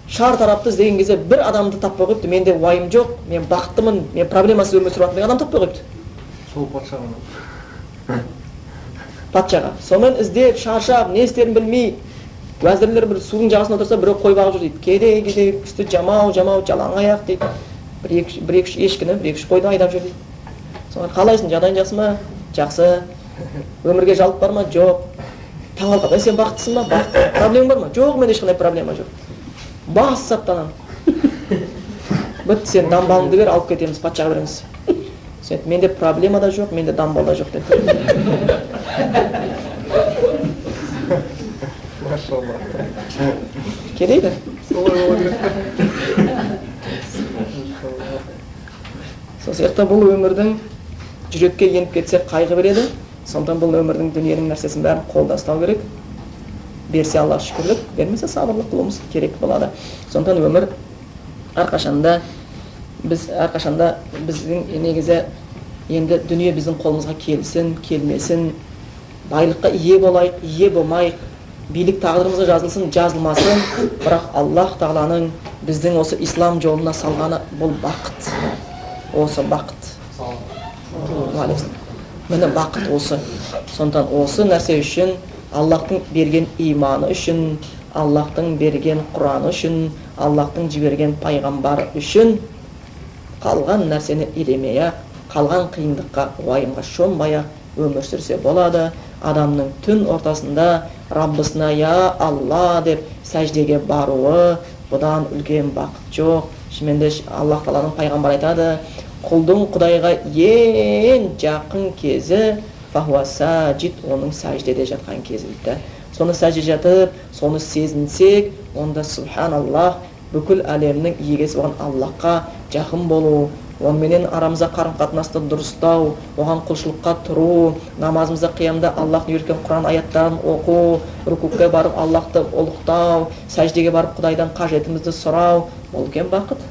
шар тарапты іздеген кезде бір адамды таппай қойыпты. Менде уайым жоқ, мен бақыттымын, мен проблемасыз өмір сүріп жатырмын деген адам таппай қойыпты. Сол патшаға. Патшаға. Сонымен іздеп, шаршап, не істерін білмей, Уәзірлер бір судың жағасында отырса, біреу қой бағып жүр дейді. Кедей үсті жамау жалаң аяқ дейді. Бір екі ешкіні, бір екі қойды айдап жүр дейді. Соған қалайсың, жағдайың жақсы ма? Жақсы. Өмірге жалып бар ма? Жоқ. Тағалға, сен бақыттысың ба? Бақытты. Проблема бар ма? Жоқ, менде ешқандай проблема жоқ. Бас саптанам. Бітті, сен дамбалыңды бер, алып кетеміз, патшаға береміз. Сен, менде проблема да жоқ, менде дамбал да жоқ деді. Машалла. Келейді. Сол сияқты бұл өмірдің жүрекке еніп кетсе қайғы береді. Сондықтан бұл өмірдің дүниенің нәрсесін бәрін қолда ұстау керек. Берсе Аллах шүкірлік, бермесе сабырлық қылуымыз керек болады. Сондықтан өмір әрқашанда біздің негізі енді дүние біздің қолымызға келсін, келмесін, байлыққа ие болайық, ие болмайық, билік тағдырымызға жазылсын, жазылмасын, бірақ Аллах Тағаланың біздің осы ислам жолына салғаны бұл бақыт. Осы бақыт. Міне бақыт осы. Сондықтан осы нәрсе үшін, Аллахтың берген иманы үшін, Аллахтың берген Құраны үшін, Аллахтың жіберген пайғамбары үшін қалған нәрсені елемей-ақ, қалған қиындыққа, уайымға шомбай-ақ өмір сүрсе болады. Адамның түн ортасында Раббысына я Алла деп сәждеге баруы, бұдан үлкен бақыт жоқ. Шынымен Аллах Тағаланың пайғамбары айтады, құлдың Құдайға ең жақын кезі фахуа сәжид, оның сәждеде жатқан кезі дейді. Соны сәжде жатып, соны сезінсек, онда субханаллах, бүкіл әлемнің иегесі болған Аллахқа жақын болу, онымен арамызда қарым-қатынасты дұрыстау, оған құлшылыққа тұру, намазымызда қиямда Аллахтың үйреткен Құран аяттарын оқу, рукуға барып Аллахты ұлықтау, сәждеге барып Құдайдан қажетімізді сұрау, бұл үлкен бақыт.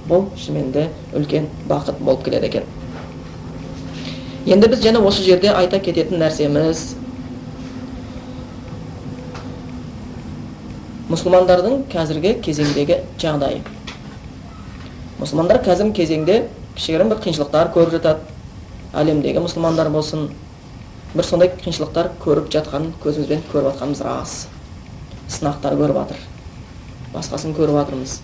Бұл шынымен үлкен бақыт болып келеді екен. Енді біз және осы жерде айта кететін нәрсеміз, мұсылмандардың қазіргі кезеңдегі жағдайы. Мұсылмандар қазіргі кезеңде кішігірім бір қиыншылықтар көріп жатады. Әлемдегі мұсылмандар болсын, бір сондай қиыншылықтар көріп жатқанын көзімізбен көріп жатқанымыз рас. Сынақтар көріп жатыр. Басқасын көріп жатырмыз.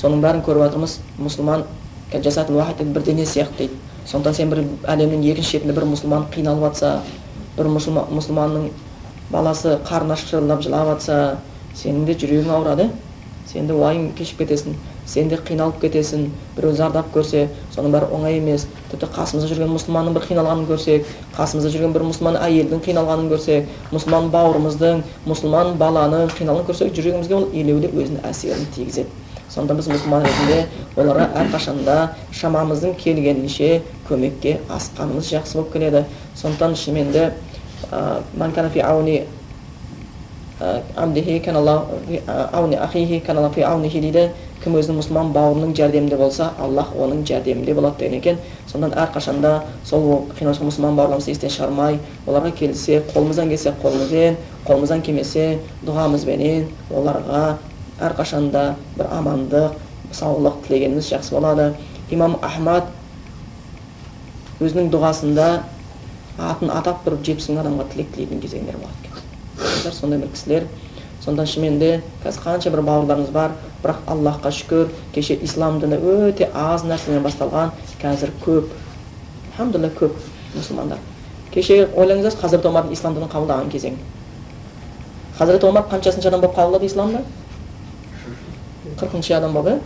Соның бәрін көріп жатырмыз. Мұсылман жасатын уақыт бір дене сияқты дейді. Сондықтан сен бір әлемнің екінші шетінде бір мұсылман қиналып жатса, бір мұсылманның баласы қарны шырылдап жылап жатса, сенің де жүрегің ауырады. Сен де уайым кешіп кетесің, сен де қиналып кетесің. Біреу зардап көрсе, соның бәрі оңай емес. Тіпті қасымызда жүрген мұсылманның бір қиналғанын көрсек, қасымызда жүрген бір мұсылман әйелдің қиналғанын көрсек, мұсылман бауырымыздың, мұсылман баланың қиналғанын көрсек, жүрегімізге ол елеулі өзінің әсерін тигізеді. Сонда біз мұсылман ретінде оларға әрқашанда шамамыздың келгенінше көмекке асқанымыз жақсы болып келеді. Сондықтан шынымен де ман кана фи ауни абдихи кана Аллах ауни ахихи кана Аллах фи аунихи дейді. Кім өзінің мұсылман бауырының жәрдемінде болса, Аллах оның жәрдемінде болады деген екен. Сондан әрқашанда сол қиналған мұсылман бауырларымызды естен шығармай, оларға келсе, қолымыздан келсе қолымызбен, қолымыздан келмесе дұғамызбенен оларға әрқашанда бір амандық, саулық тілегеніміз жақсы болады. Имам Ахмад өзінің дұғасында атын атап тұрып 70 адамға тілек тілейтін кезеңдер болады екен. Сондай бір кісілер. Сонда шынымен де қазір қанша бір бауырларымыз бар, бірақ Аллахқа шүкір, кеше ислам діні өте аз нәрседен басталған, қазір көп, алхамдулилля көп мұсылмандар. Кеше ойлаңыздар, Хазірет Омардың ислам дінін қабылдаған кезең. Хазірет Омар қаншасыншы адам болып қабылдады исламды? 40-шы адам болып,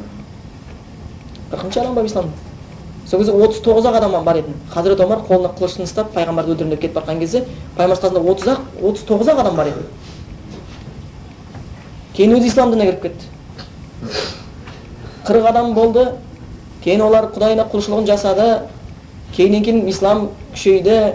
40-шы адам болып исламды. Сол кезде 39-ақ адам бар еді. Хазірет Омар қолына қылышын ұстап, пайғамбарды өлтіремін деп кетіп барған кезде, пайғамбар қасында 39-ақ адам бар еді. Кейін өзі ислам дініне кіріп кетті. 40 адам болды. Кейін олар Құдайына құлшылығын жасады. Кейін ислам күшейді.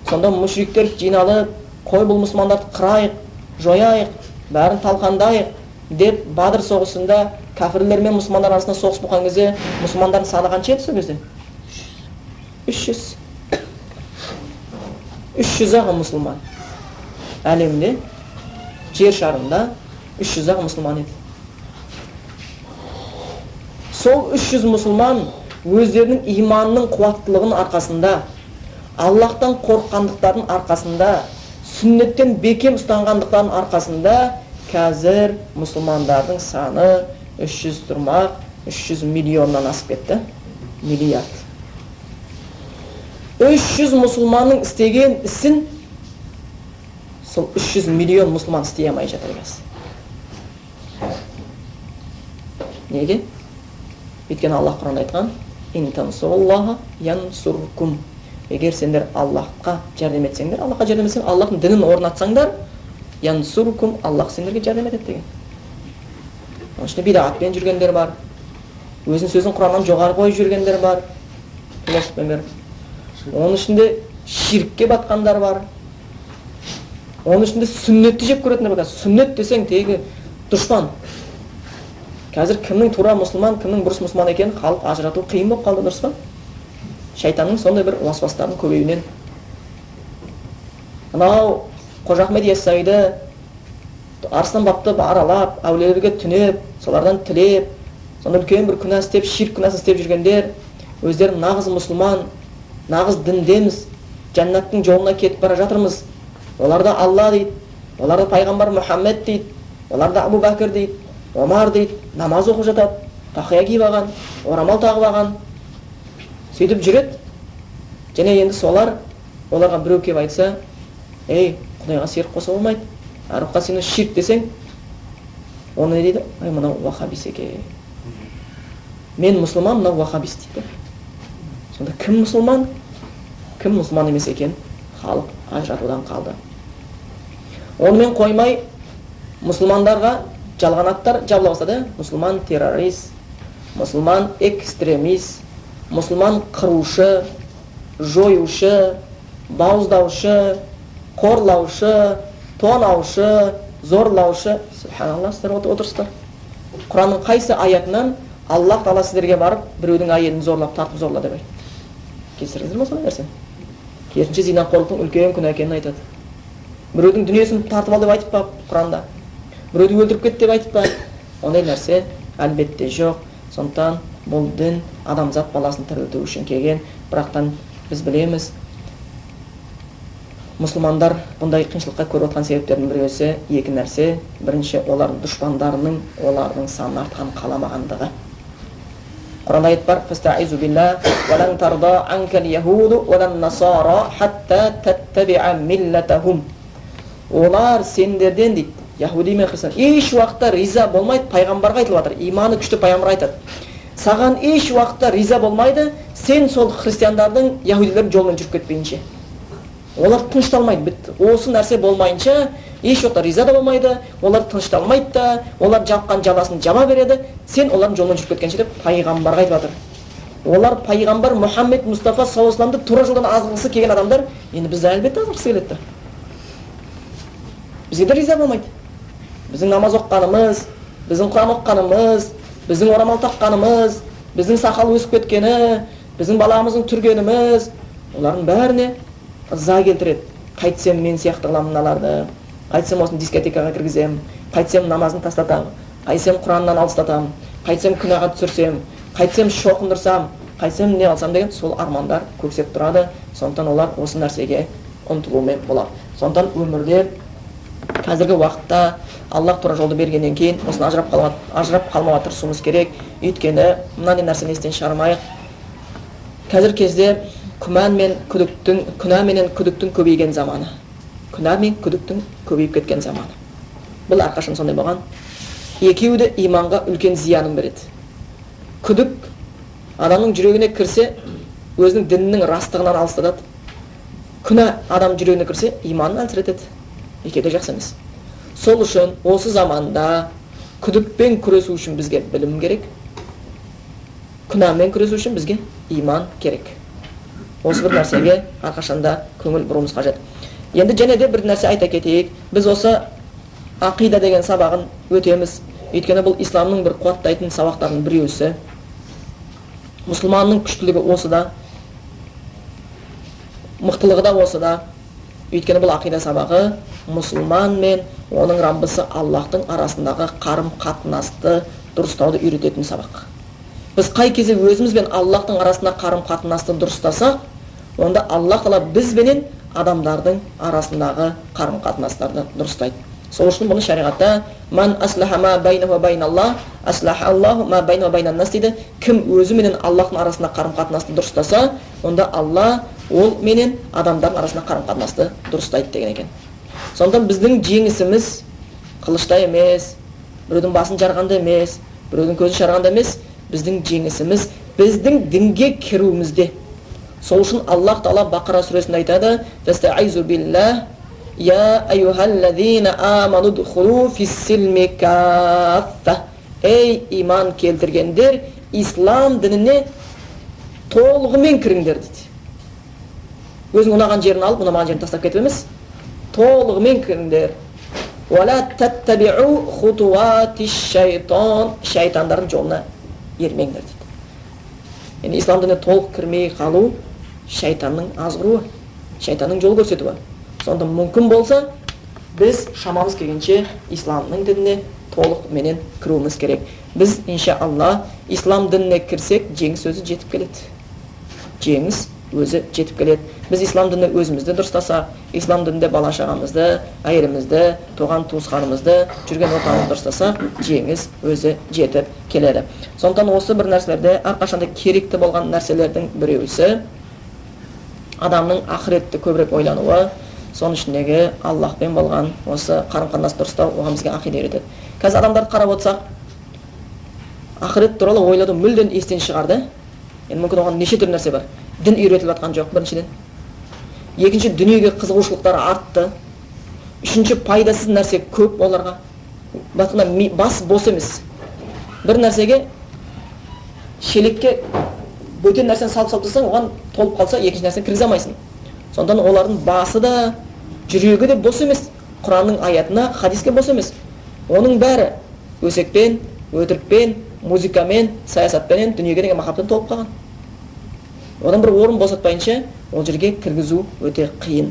Сонда мүшриктер жиналып, қой бұл мұсылмандарды қырайық, жояйық, бәрін талқандайық деп Бадыр соғысында кәфірлер мен мұсылмандар арасында соғыс болған кезде мұсылмандардың саны қанша еді сол кезде? 300. 300-ақ мұсылман. Әлемде, жер шарында 300-ақ мұсылман еді. Сол 300 мұсылман өздерінің иманының қуаттылығының арқасында, Аллахтан қорыққандықтардың арқасында, сүннеттен бекем ұстанғандықтардың арқасында қазір мұсылмандардың саны 300 тұрмақ, 300 миллионнан асып кетті. Миллиард. 300 мұсылманның істеген ісін сол 300 миллион мұсылман істей алмай жатыр қазір. Неге? Өйткені Аллах Құранда айтқан: "Ин тансуруллаха янсуркум". Егер сендер Аллахқа жәрдем етсеңдер, Аллахқа жәрдем етсең, Аллахтың дінін орнатсаңдар, янсуркум, Аллах сендерге жәрдем етеді деген. Оның ішінде бидағатпен жүргендер бар, өзінің сөзін Құраннан жоғары қойып жүргендер бар. Оның ішінде ширкке батқандар бар. Оның ішінде сүннетті жеп көретіндер бар. Сүннет десең тегі дұшпан. Қазір кімнің тура мұсылман, кімнің бұрыс мұсылман екенін халық ажырату қиын болып қалды, дұрыс па? Шайтанның сондай бір уасуастарының көбеюінен. Анау Қожа Ахмет Яссауиді арыстан бабты аралап, әулиелерге түнеп, солардан тілеп, сонда үлкен бір күнә істеп, ширк күнәсін істеп жүргендер, өздерін нағыз мұсылман, нағыз діндеміз, жәннаттың жолына кетіп бара жатырмыз. Олар да Алла дейді, олар да пайғамбар Мұхаммед дейді, олар да Абу Бәкір дейді, Омар дейді, намаз оқып жатады, тақия киіп алған, орамал тағып алған, сөйтіп жүреді. Және енді оларға біреу келіп айтса: "Ей, Құдайға серік қоса болмайды, рухқа сені ширк десең", оны не дейді? "Ай, мынау уахабис екен. Мен мұсылман, мынау уахабис" дейді. Сонда кім мұсылман, кім мұсылман емес екен? Халық ажыратудан қалды. Онымен қоймай, мұсылмандарға жалған аттар жабыла бастады. Мұсылман террорист, мұсылман экстремист, мұсылман қырушы, жоюшы, бауыздаушы, қорлаушы, тонаушы, зорлаушы. Субханалла, сіздер отырсыздар. Құранның қайсы аятынан Аллах Тағала сіздерге барып біреудің әйелін зорлап, тартып зорла деп айтты? Кесіріңіздер ме сондай нәрсе? Керісінше зинақорлықтың үлкен күнә екенін айтады. Біреудің дүниесін тартып ал деп айтып па Құранда? Біреуді өлтіріп кет деп айтып па? Ондай нәрсе әлбетте жоқ. Сондықтан бұл дін адамзат баласын тірілту үшін келген. Бірақтан біз білеміз, мұсылмандар бұндай қиыншылыққа көріп отқан себептердің біреусі екі нәрсе. Бірінші, олардың дұшпандарының олардың санын артқан қаламағандығы. Құранда айт бар: "Фастаизу билла ва лан тарда анкал яхуду ва лан насара хатта таттабиа миллатахум". Олар сендерден дейді, яхуди мен христиан, еш уақытта риза болмайды. Пайғамбарға айтылып жатыр, иманы күшті пайғамбар айтады: "Саған еш уақытта риза болмайды, сен сол христиандардың, яхудилердің жолынан жүріп кетпейінше". Олар тынышталмайды, бітті. Осы нәрсе болмайынша еш уақытта риза да болмайды, олар тынышталмайды да, олар жапқан жаласын жаба береді, сен олардың жолынан жүріп кеткенше деп пайғамбарға айтып жатыр. Олар пайғамбар Мұхаммед Мұстафа саллаллаху алейхи тура жолдан азғырғысы келген адамдар, енді бізді әлбетте азғырғысы келеді. Бізге де риза болмайды. Біздің намаз оққанымыз, біздің Құран оққанымыз, біздің орамал таққанымыз, біздің сақал өсіп кеткені, біздің баламыздың түргеніміз, олардың бәріне ыза келтіреді. Қайтсем мен сияқты қыламын мыналарды, қайтсем осыны дискотекаға кіргізем, қайтсем намазын тастатам, қайтсем Құраннан алыстатам, қайтсем күнәға түсірсем, қайтсем шоқындырсам, қайтсем не алсам деген сол армандар көксеп тұрады. Сондықтан олар осы нәрсеге ұмтылумен болады. Сондықтан өмірде қазіргі уақытта Аллах тура жолды бергеннен кейін осыны ажырап қалмауға тырысуымыз керек. Өйткені мынандай нәрсені естен шығармайық. Қазір кезде күнә менен күдіктің көбейген заманы. Күнә мен күдіктің көбейіп кеткен заманы. Бұл әрқашан сондай болған. Екеуі де иманға үлкен зиянын береді. Күдік адамның жүрегіне кірсе, өзінің дінінің растығынан алыстатады. Күнә адам жүрегіне кірсе, иманын әлсіретеді. Екеуі де жақсы емес. Сол үшін осы заманда күдікпен күресу үшін бізге білім керек. Күнәмен күресу үшін бізге иман керек. Осы бір нәрсеге әрқашанда көңіл бұруымыз қажет. Енді және де бір нәрсе айта кетейік. Біз осы ақида деген сабағын өтеміз. Өйткені бұл исламның бір қуаттайтын сабақтарының біреусі. Мұсылманның күштілігі осыда, мықтылығы да осыда. Өйткені бұл ақида сабағы мұсылман мен оның Раббысы Аллахтың арасындағы қарым-қатынасты дұрыстауды үйрететін сабақ. Біз қай кезде өзіміз бен Аллахтың арасында қарым-қатынасты дұрыстасақ, онда Аллах Тағала біз бенен адамдардың арасындағы қарым-қатынастарды дұрыстайды. Сол үшін бұны шариғатта ман аслаха ма байнаху ва байналлах аслаха Аллаху ма байнаху ва байнан нас дейді. Кім өзі менен Аллахтың арасында қарым-қатынасты дұрыстаса, онда Алла ол менен адамдардың арасында қарым-қатынасты дұрыстайды деген екен. Сондықтан біздің жеңісіміз қылышта емес, біреудің басын жарғанда емес, біреудің көзін жарғанда емес, біздің жеңісіміз біздің дінге кіруімізде. Сол үшін Аллах Тағала Бақара сүресінде айтады: "Фастаизу биллах я айюхаллазина аману дхулу фиссилми каффа". Ей иман келтіргендер, ислам дініне толығымен кіріңдер дейді. Өзің ұнаған жерін алып, ұнамаған жерін тастап кетіп емес, толығымен кіріңдер. Уала таттабиу хутуати шайтан, шайтандардың жолына ермеңдер дейді. Yani ислам дініне толық кірмей қалу шайтанның азғыруы, шайтанның жол көрсетуі. Сонда мүмкін болса, біз шамамыз келгенше исламның дініне толық менен кіруіміз керек. Біз иншалла ислам дініне кірсек, жеңіс өзі жетіп келеді. Жеңіс өзі жетіп келеді. Біз ислам дініне өзімізді дұрыстасақ, ислам дінінде бала-шағамызды, әйелімізді, туған туысқанымызды, жүрген ортамызды дұрыстасақ, жеңіс өзі жетіп келеді. Сондықтан осы бір нәрселерде әрқашанда керекті болған нәрселердің біреуісі адамның ақыретті көбірек ойлануы, соның ішіндегі Аллахпен болған осы қарым-қатынас дұрыстау оған бізге ақида үйретеді. Қазір адамдарды қарап отырсақ, ақырет туралы ойлауды мүлден естен шығарды. Енді мүмкін оған неше түрлі нәрсе бар. Дін үйретіліп жатқан жоқ, біріншіден. Екінші, дүниеге қызығушылықтары артты. Үшінші, пайдасыз нәрсе көп оларға. Бас бос емес. Бір нәрсеге, шелекке бөтен нәрсені салып тастасаң, оған толып қалса, екінші нәрсені кіргізе алмайсың. Сондықтан олардың басы да, жүрегі де бос емес. Құранның аятына, хадиске бос емес. Оның бәрі өсекпен, өтірікпен, музыкамен, саясатпенен, дүниеге деген махаббаттан толып қалған. Одан бір орын босатпайынша, ол жерге кіргізу өте қиын.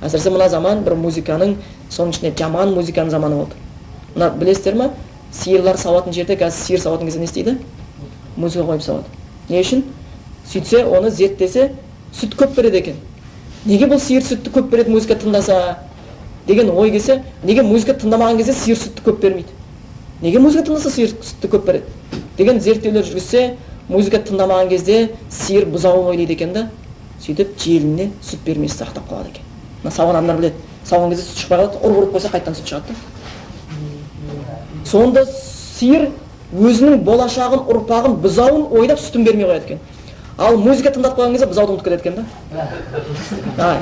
Әсіресе мына заман бір музыканың, соның ішінде жаман музыканың заманы болды. Мына білесіздер ме? Сиырлар сауатын жерде, қазір сиыр сауатын кезде не істейді? Музыка қойып сауады. Не үшін? Сөйтсе, оны зерттесе, сүт көп береді екен. Неге бұл сиыр сүтті көп береді музыка тыңдаса деген ой келсе, неге музыка тыңдамаған кезде сиыр сүтті көп бермейді? Неге музыка тыңдаса сиыр сүтті көп береді? Деген зерттеулер жүргізсе, музыка тыңдамаған кезде сиыр бұзауын ойлайды екен да, сөйтіп желіне сүт бермей сақтап қалады екен. Мына сауған адамдар біледі, сауған кезде сүт шықпай қалады, ұрып қойса қайтадан сүт шығады. Сонда сиыр өзінің болашағын, ұрпағын, бұзауын ойлап сүтін бермей қояды екен. Ал музыка тыңдап қойған кезде бұзауды ұмытып кетеді екен да.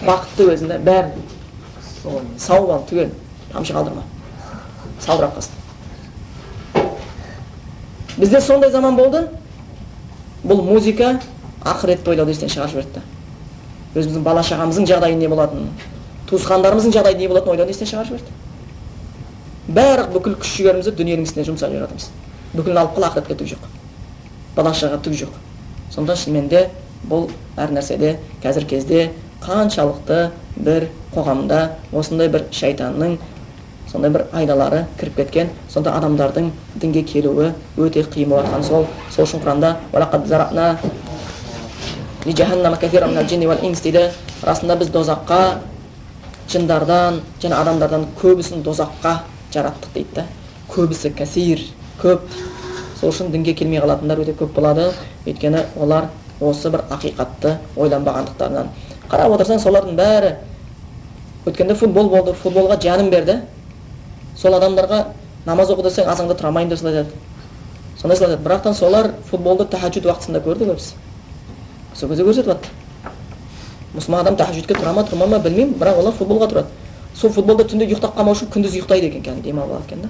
Бақытты өзінде бәрін сауып ал, түгел, тамшы қалдырма, салбырап қасты. Бізде сондай заман болды, бұл музыка ақыретті ойлауды естен шығарып жіберді. Өзіміздің бала-шағамыздың жағдайы не болатынын, туысқандарымыздың жағдайы не болатынын ойлауды естен шығарып жіберді. Бәрі бүкіл күш-жігерімізді дүниенің ісіне жұмсап жатырмыз. Бүкілін алып қал, ақыретке түк жоқ. Бала-шаға түк жоқ. Сонда шынымен де бұл әр нәрседе қазір кезде қаншалықты бір қоғамда осындай бір шайтанның сондай бір айдалары кіріп кеткен, сонда адамдардың дінге келуі өте қиын болып жатқан. Сол үшін Құранда «Валақад зарана ли джаханнама кафиран минал джинни вал инс» дейді. Расында біз дозаққа жындардан және адамдардан көбісін дозаққа жараттық дейді. Көбісі кәсир, көп. Сол үшін дінге келмей қалатындар өте көп болады. Өйткені олар осы бір ақиқатты ойланбағандықтарынан. Қарап отырсаң, солардың бәрі өткенде футбол болды, футболға жанын берді. Сол адамдарға намаз оқы десең, азаңда тұрамайын деп айтады. Сондай айтады. Бірақтан солар футболды тахаджуд уақытысында көрді көбісі. Сол кезде көрсетіп жатты. Мұсылман адам тахаджудке тұра ма, тұрмай ма білмеймін, бірақ олар футболға тұрады. Сол футболда түнде ұйықтап қалмау үшін күндіз ұйықтайды екен, кәдімгі демалып алады екен да.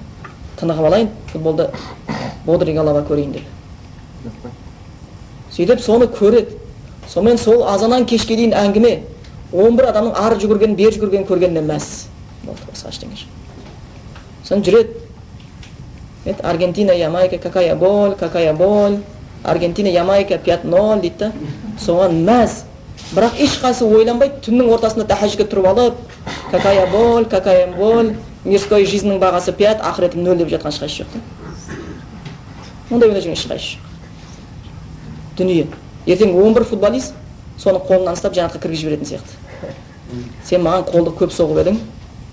Тынығып алайын, футболды бодрыгалаға көрейін деп. Сөйтіп соны көреді. Сонымен сол азаннан кешке дейін әңгіме. 11 адамның ары жүгірген, бер жүгірген көргеннен мәз. Болды, басқа ештеңе жоқ. Сон жүреді. Аргентина, Ямайка, какая боль. Аргентина, Ямайка 5-0 дейді. Соған мәз. Бірақ ешқайсы ойланбай, түннің ортасында тахаджудқа тұрып алып, какая боль, мирской жизньнің бағасы 5, ақыретім 0 деп жатқан ешқайсы жоқ. Ондай жүрген ешқайсы жоқ. Дүние. Ертең 11 футболист соны қолынан ұстап жанатқа кіргізіп жіберетін сияқты. Сен маған қолды көп соғып едің,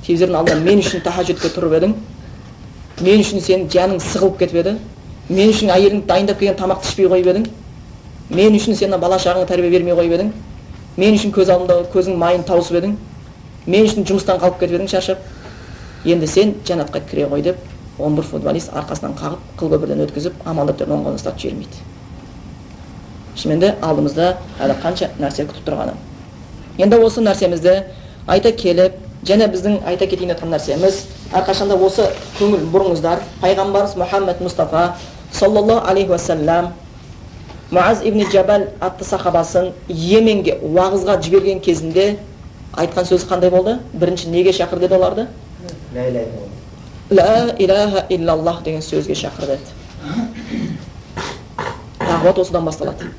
телевизордың алдында мен үшін тахаджудқа тұрып едің, мен үшін сенің жаның сығылып кетіп еді, мен үшін әйелің дайындап келген тамақты ішпей қойып едің, мен үшін сен бала шағаңа тәрбие бермей қойып едің, мен үшін көз алдымда көзің майын тауысып едің, мен үшін жұмыстан қалып кетіп едің шаршап, енді сен жәннатқа кіре ғой деп 11 футболист арқасынан қағып қылкөпірден өткізіп амандап оң қолын ұстатып жібермейді. Шынымен де алдымызда әлі қанша нәрсе күтіп тұрғаны. Енді осы нәрсемізді айта келіп, және біздің айта кетейін жатқан нәрсеміз, әрқашанда осы көңіл бұрыңыздар, пайғамбарымыз Мұхаммед Мұстафа саллаллаху алейхи уассалам Муаз ибн Джабал атты сахабасын Йеменге уағызға жіберген кезінде айтқан сөзі қандай болды? Бірінші неге шақыр деді оларды? Ла илаха иллаллах деген сөзге шақыр деді. Дағуат осыдан басталады.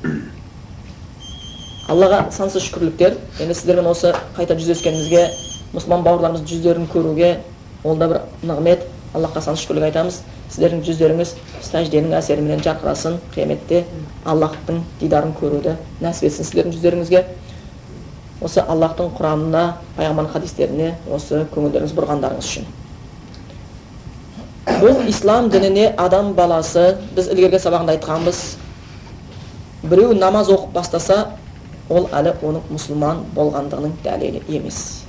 Аллаға сансыз шүкірліктер. Енді сіздермен осы қайта жүздескенімізге, мұсылман бауырларымыз жүздерін көруге, ол да бір нығмет. Аллахқа сансыз шүкірлік айтамыз. Сіздердің жүздеріңіз сәжденің әсерімен жарқырасын, қияметте Аллахтың дидарын көруді нәсіп етсін сіздердің жүздеріңізге. Осы Аллахтың Құранына, пайғамбар хадистеріне осы көңілдеріңіз бұрғандарыңыз үшін. Бұл ислам дініне адам баласы, біз ілгергі сабағында айтқанбыз, біреу намаз оқып бастаса, ол әлі оның мұсылман болғандығының дәлелі емес.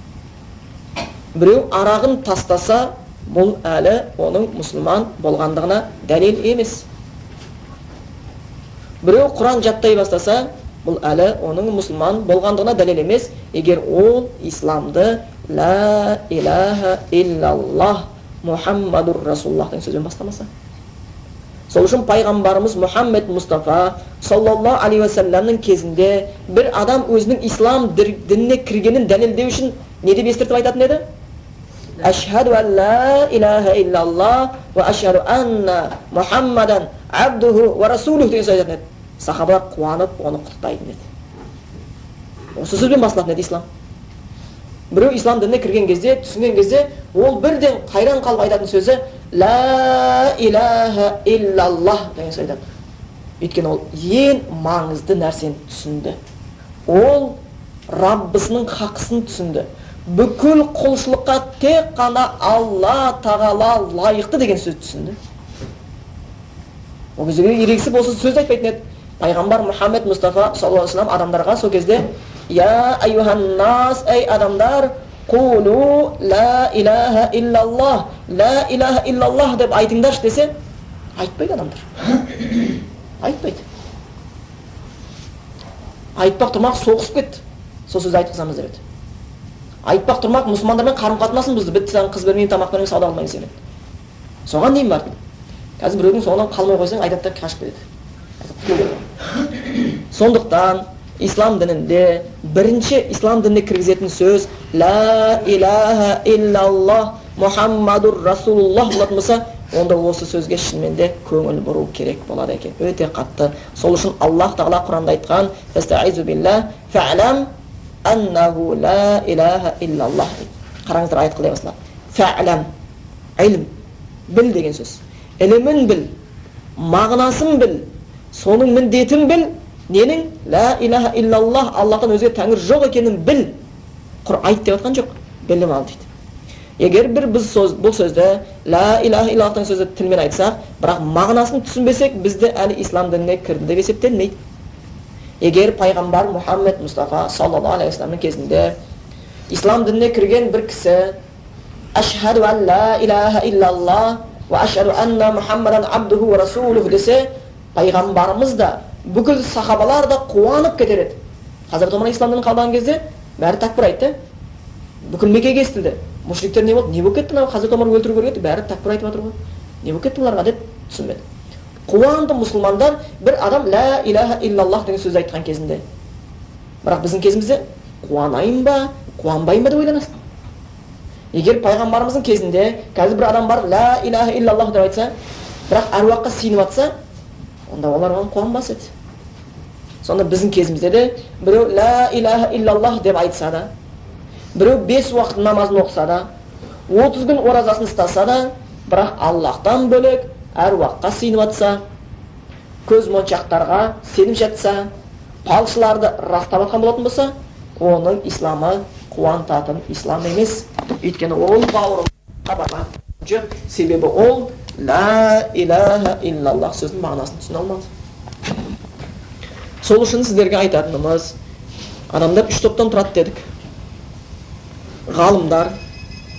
Біреу арағын тастаса, бұл әлі оның мұсылман болғандығына дәлел емес. Біреу Құран жаттай бастаса, бұл әлі оның мұсылман болғандығына дәлел емес, егер ол исламды ла илаха иллаллах Мұхаммадур Расулуллахтың сөзбен бастамаса. Сол үшін пайғамбарымыз Мұхаммед Мұстафа саллаллаху алейхи уассаламның кезінде бір адам өзінің ислам дініне кіргенін дәлелдеу үшін не деп естіртіп айтатын еді? Ашхаду ан ла илаха иллаллах ва ашхаду анна Мұхаммадан абдуху ва расулуху деген сөз айтатын еді. Сахабалар қуанып, оны құттықтайтын еді. Осы сөзбен басталатын еді ислам. Біреу ислам дініне кірген кезде, түсінген кезде, ол бірден қайран қалып айтатын сөзі ла илаха иллаллах деген сөз айтады. Өйткені ол ең маңызды нәрсені түсінді. Ол Раббысының хақысын түсінді. Бүкіл құлшылыққа тек қана Алла тағала лайықты деген сөз түсінді. Ол кезде ерегісіп осы сөз айтпайтын еді. Пайғамбар Мұхаммед Мұстафа саллаллаху алейхи вассалам адамдарға сол кезде Я айюханнас, эй адамдар, қулу ла илаха иллаллах, ла илаха иллаллах деп айтыңдаршы десе, айтпайды адамдар. Айтпайды. Айтпақ тұрмақ соғысып кетті. Сол сөзді айтқызамыз деп еді. Айтпақ тұрмақ мұсылмандармен қарым-қатынасын бұзды. Бітті саған қыз бермеймін, тамақ бермеймін, сауда алмаймын сенен. Соған дейін барды. Қазір біреудің соңынан қалмай қойсаң, айдаттап қашып кетеді. Сондықтан ислам дінінде бірінші ислам дініне кіргізетін сөз ла илаха иллаллах Мұхаммадур Расулуллах болатын болса, онда осы сөзге шынымен де көңіл бұру керек болады екен. Өте қатты. Сол үшін Аллах тағала Құранда айтқан Фастаизу билlah фа'лам аннаху ла илаха иллаллах. Қараңыздар, аят қылдай басталады. Фа'лам, илм, біл деген сөз. Ілімін біл, мағынасын біл, соның міндетін біл. Ненің? Ла илаха иллаллах, Аллахтан өзге тәңір жоқ екенін біл. Құр айт деп атқан жоқ, білім ал дейді. Егер біз бұл сөзді ла илаха иллаллахтың сөзді тілмен айтсақ, бірақ мағынасын түсінбесек, бізді әлі ислам дініне кірді деп есептелмейді. Егер пайғамбар Мұхаммед Мұстафа саллаллаху алейхи вассаламның кезінде ислам дініне кірген бір кісі ашхаду ан ла илаха иллаллах ва ашхаду анна Мұхаммадан абдуху ва расулуху десе, пайғамбарымыз да бүкіл сахабалар да қуанып кетер еді. Хазірет Омар ислам дінін қабылдаған кезде бәрі такбир айтты. Бүкіл Меккеге естілді. Мушриктер не болды? Не болып кетті? Хазірет Омар өлтіруге кетті. Бәрі такбир айтып жатыр ғой. Не болып кетті бұларға деп түсінбеді. Қуанды мұсылмандар бір адам ла илаха иллаллах деген сөз айтқан кезінде. Бірақ біздің кезімізде қуанайын ба, қуанбайын ба деп ойланасың. Егер пайғамбарымыздың кезінде қазір бір адам бар ла илаха иллаллах деп айтса, бірақ әруаққа сиынып атса, онда олар оған қуанбас еді. Сонда біздің кезімізде де біреу ла илаха иллаллах деп айтса да, біреу 5 уақыт намазын оқыса да, 30 күн оразасын ұстаса да, бірақ Аллахтан бөлек әруаққа сиынып атса, көз моншақтарға сеніп жатса, палшыларды растап атқан болатын болса, оның исламы қуантатын ислам емес. Өйткені ол бауырымызға барған жоқ, себебі ол ла илаха иллаллах сөзінің мағынасын түсіне алмады. Сол үшін сіздерге айтатынымыз, адамдар 3 топтан тұрады дедік. Ғалымдар,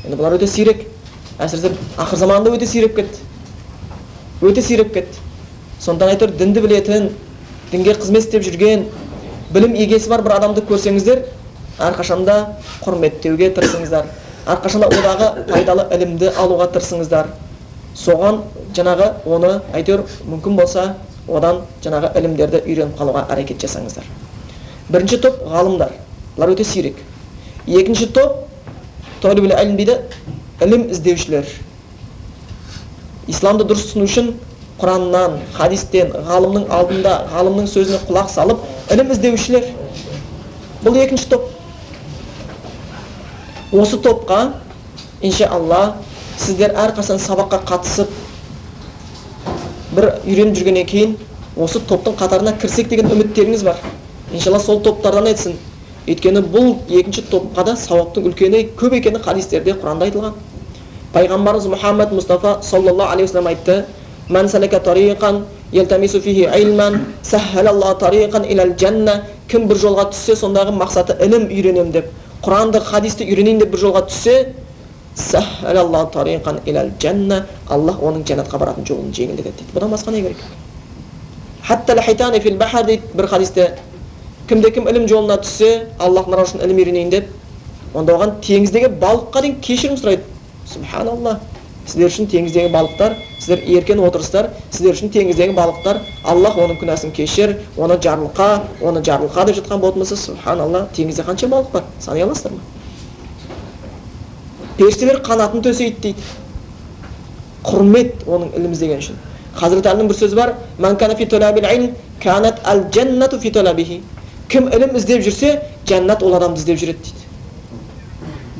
енді бұлар өте сирек, әсіресе ақыр заманда өте сиреп кетті. Сондан айтыр, дінді білетін, дінге қызмет істеп жүрген, білім егесі бар бір адамды көрсеңіздер, әрқашанда құрметтеуге тырысыңыздар. Әрқашанда одағы пайдалы ілімді алуға тырысыңыздар. Соған жаңағы оны айтыр, мүмкін болса, одан жаңағы ілімдерді үйреніп қалуға әрекет жасаңыздар. Бірінші топ ғалымдар, бұлар өте сирек. Екінші топ талибул илм дейді, ілім іздеушілер. Исламды дұрыс түсіну үшін Құраннан, хадистен, ғалымның алдында, ғалымның сөзіне құлақ салып, ілім іздеушілер. Бұл екінші топ. Осы топқа, иншалла, сіздер әрқашан сабаққа қатысып, бір үйреніп жүргеннен кейін, осы топтың қатарына кірсек деген үміттеріңіз бар. Иншалла сол топтардан етсін. Өйткені бұл екінші топқа да сауаптың үлкені көп екені хадистерде, Құранда айтылған. Пайғамбарымыз Мұхаммад Мұстафа саллаллаху алейхи вассалам айтты: "Ман салака тариқан ялтамису фихи илман, саххалаллаху тариқан илал джанна." Кім бір жолға түссе, сондағы мақсаты ілім үйренем деп, Құранды, хадисті үйренейін деп бір жолға түссе, саххалаллаху тариқан илал джанна, Аллах оның жәннатқа баратын жолын жеңілдетеді дейді. Бұдан басқа не керек? Хатта лахитани фил бахар дейді бір хадисте. Кімде-кім ілім жолына түссе, Аллахтың разы үшін ілім үйренейін деп, онда оған теңіздегі балыққа дейін кешірім сұрайды. Субханаллах. Сіздер үшін теңіздегі балықтар, сіздер еркен отырыстар, сіздер үшін теңіздегі балықтар, Аллах оның күнәсін кешір, оны жарылқа деп жатқан болмаса, субханаллах, теңізде қанша балық бар? Сани аласыздар ма? Періштелер қанатын төсейді дейді. Құрмет оның ілім іздеген үшін. Хазірет Әлінің бір сөзі бар: "Ман кана фи талабил илм, канат ал джаннату фи талабихи." Кім ілім іздеп жүрсе, жәннат ол адамды іздеп жүреді дейді.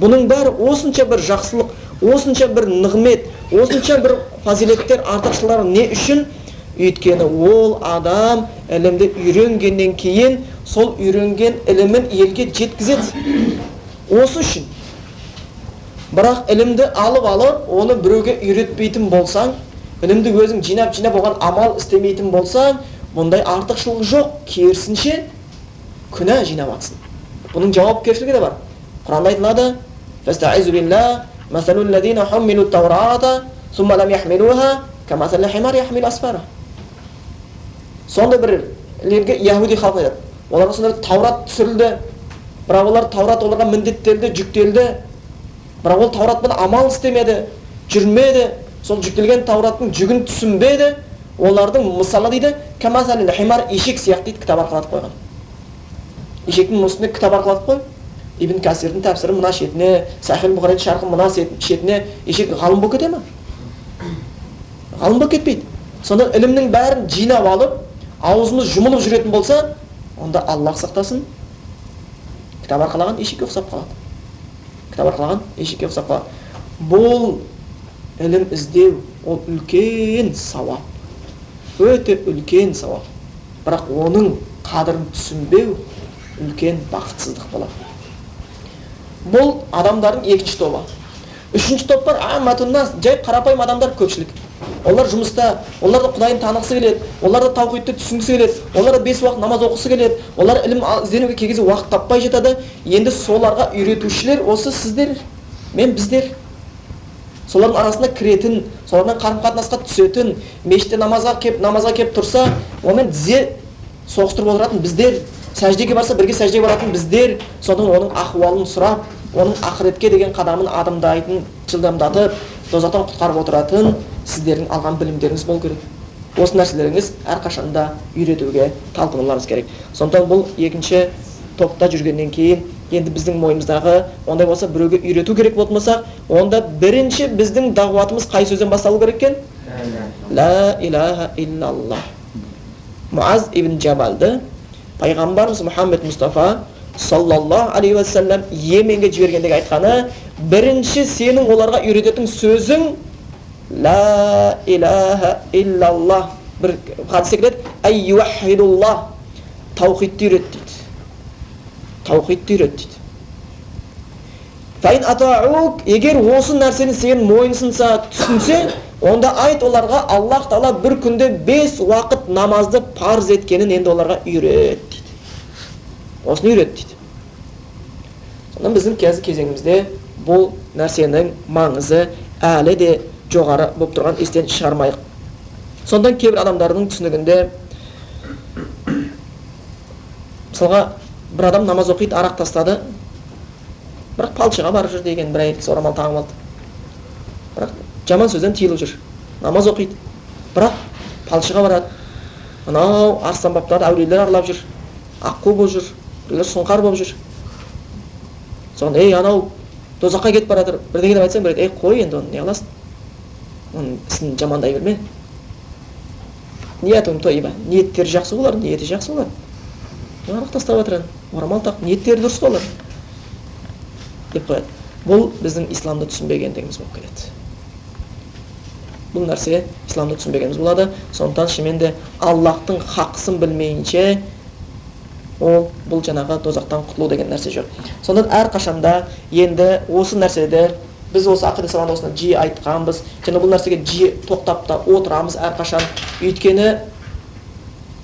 Бұның бәрі осынша бір жақсылық, осынша бір нығмет, осынша бір фазилеттер, артықшылықтар не үшін? Өйткені ол адам ілімді үйренгеннен кейін сол үйренген ілімін елге жеткізеді. Осы үшін. Бірақ ілімді алып, оны біреуге үйретпейтін болсаң, ілімді өзің жинап оған амал істемейтін болсаң, бұндай артықшылық жоқ, керісінше күнә жинап атсың. Бұның жауапкершілігі де бар. Құранда айтылады: "Фастаизу биллах, масалул лазина хуммилу таурата, сумма лам яхмилуха, камасал химар яхмил асфара." Сонда бір яһуди халқы айтады. Оларға сонда Таурат түсірілді, бірақ олар Таурат оларға міндеттелді, жүктелді. Бірақ ол Тауратпен амал істемеді, жүрмеді, сол жүктелген Таураттың жүгін түсінбеді. Олардың мысалы дейді, камасал химар, ешек сияқты дейді, кітап арқалатып қойған. Ешектің үстіне кітап арқалатып қой. Ибн Касирдің тәпсірі мына шетіне, Сахил Бұхаридің шархы мына шетіне, ешек ғалым болып кете ме? Ғалым болып кетпейді. Сонда ілімнің бәрін жинап алып, аузымыз жұмылып жүретін болса, онда Аллах сақтасын, кітап арқалаған ешекке ұқсап қалады. Бұл ілім іздеу, ол үлкен сауап. Өте үлкен сауап. Бірақ оның қадірін түсінбеу үлкен бақытсыздық болады. Бұл адамдардың екінші тобы. Үшінші топ бар, амматуннас, жай қарапайым адамдар көпшілік. Олар жұмыста, олар да Құдайын танығысы келеді, олар да таухидты түсінгісі келеді, олар да 5 уақыт намаз оқысы келеді, олар ілім ізденуге кей кезде уақыт таппай жатады. Енді соларға үйретушілер осы сіздер, біздер. Солардың арасында кіретін, солармен қарым-қатынасқа түсетін, мешітте намазға кеп тұрса, онымен тізе соғыстырып отыратын біздер. Сәждеге барса бірге сәждеге баратын біздер. Содан оның ахуалын сұрап, оның ақыретке деген қадамын адымдайтын, жылдамдатып, тозақтан құтқарып отыратын сіздердің алған білімдеріңіз болу керек. Осы нәрселеріңіз әрқашанда үйретуге талпынуларыңыз керек. Сондықтан бұл екінші топта жүргеннен кейін, енді біздің мойнымыздағы ондай болса біреуге үйрету керек болмаса, онда бірінші біздің дағуатымыз қай сөзден басталу керек екен? Ла илаха иллаллах. Муаз ибн Джабалды пайғамбарымыз Мұхаммед Мұстафа саллаллаху алейхи ва саллям Йеменге жібергендегі айтқаны: бірінші сенің оларға үйрететін сөзің ла илаха иллаллах. Бір хадисте келеді: айюахидуллах, таухидты үйрет дейді. Таухидты үйрет дейді. Файн атаук, егер осы нәрсені сен мойынсынса, түсінсе, онда айт оларға, Аллах Тағала бір күнде 5 уақыт намазды парыз еткенін енді оларға үйрет дейді. Осыны үйрет дейді. Сонда біздің қазір кезеңімізде бұл нәрсенің маңызы әлі де жоғары болып тұрған естен шығармайық. Сондан кейбір адамдардың түсінігінде, мысалға бір адам намаз оқиды, арақ тастады, бірақ палшыға барып жүр деген бір әйел орамал тағып алды. Бірақ жаман сөзден тыйылып жүр. Намаз оқиды, бірақ палшыға барады. Анау арыстан баптарды әулиелер аралап жүр, аққу болып жүр, біреулер сұңқар болып жүр. Соған, ей, анау тозаққа кетіп бара жатыр, бірдеңе деп айтсаң, ей, қой енді оны, не қыласың? Оның ісін жамандай берме. Ниетің тойба, ниеттері жақсы болар, ниеті жақсы болар. Арақ тастап жатыр, орамал тақ, ниеттері дұрыс болар деп қояды. Бұл біздің исламды түсінбегендігіміз болып келеді. Бұл нәрсе исламды түсінбегеніміз болады. Сондықтан шынымен Аллахтың хақысын білмейінше бұл жаңағы тозақтан құтылу деген нәрсе жоқ. Сондан әрқашанда енді осы нәрседе біз осы ақида сабағында осыны жиі айтқанбыз, және бұл нәрсеге жиі тоқтап та отырамыз әрқашан. Өйткені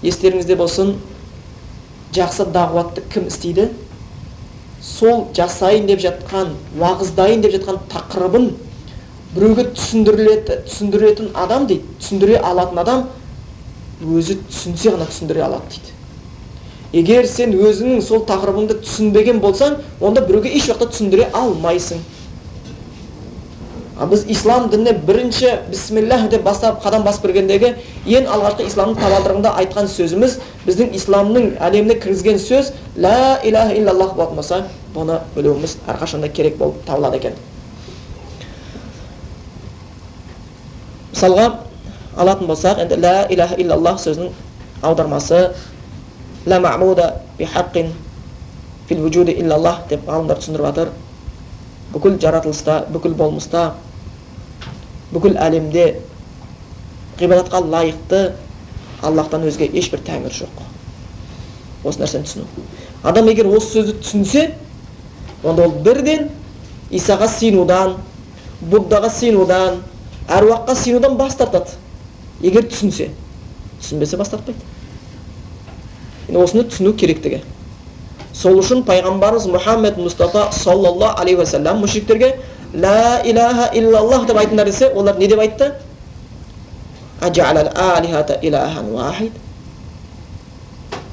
естеріңізде болсын, жақсы дағуатты кім істейді? Сол жасайын деп жатқан, уағыздайын деп жатқан тақырыбын біреуге түсіндіретін адам дейді, түсіндіре алатын адам өзі түсінсе ғана түсіндіре алады дейді. Егер сен өзіңнің сол тақырыбыңды түсінбеген болсаң, онда біреуге еш уақытта түсіндіре алмайсың. Біз ислам дініне бірінші бисмиллах деп бастап қадам басып кіргендегі ең алғашқы исламның табалдырығында айтқан сөзіміз, біздің исламның әлеміне кіргізген сөз ла илаха иллаллах болатын болса, бұны білуіміз әрқашанда керек болып табылады екен. Мысалға алатын болсақ, енді ла илаха иллаллах сөзінің аудармасы ла маъбуда бихаққин фил вуджуди иллаллах деп ғалымдар түсіндіріп жатыр. Бүкіл жаратылыста, бүкіл болмыста, бүкіл әлемде ғибадатқа лайықты Аллахтан өзге ешбір тәңір жоқ. Осы нәрсені түсіну. Адам егер осы сөзді түсінсе, онда ол бірден Исаға сиынудан, Буддаға сиынудан, әруаққа сиынудан бас тартады. Егер түсінсе, түсінбесе бас тартпайды. Осыны түсіну керектігі. Сол үшін пайғамбарымыз Мұхаммед Мұстафа саллаллаху алейхи ва саллям мушриктерге ла илаха иллаллах деп айтыңдар десе, олар не деп айтты? Аджалал алихата илахан вахид.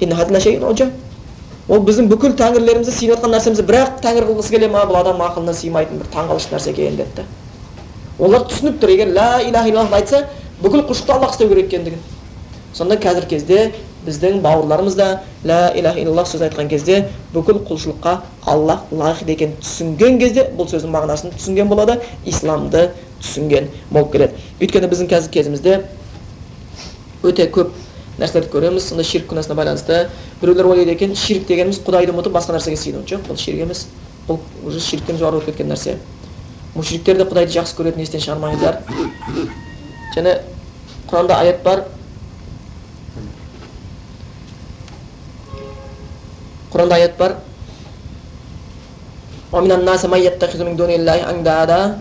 Инна хадла шейин уджаб. Ол біздің бүкіл тәңірлерімізді сыйынып жатқан нәрсемізді бірақ тәңір қылғысы келе ма, бұл адам ақылына сыймайтын бір таңғалыш нәрсе екен депті. Олар түсініп тұр, егер ла илаха иллаллах айтса, бүкіл құлшылықты Аллах істеу керек екендігін. Сонда қазір кезде біздің бауырларымыз да ла илаха иллаллах сөз айтқан кезде бүкіл құлшылыққа Аллах лайық екенін түсінген кезде бұл сөздің мағынасын түсінген болады, исламды түсінген болып келеді. Өйткені біздің қазір кезімізде өте көп нәрселерді көреміз. Сонда ширк күнәсіне байланысты біреулер ойлайды екен, ширк дегеніміз Құдайды ұмытып басқа нәрсеге сыйыну. Жоқ, бұл ширк емес. Бұл уже ширктен жоғары өтіп кеткен нәрсе. Мушриктер де Құдайды жақсы көретінін естен шығармаңыздар. Және Құранда аят бар. Құранда аят бар. Ваминан наса ман яттахизу мин дуниллахи андада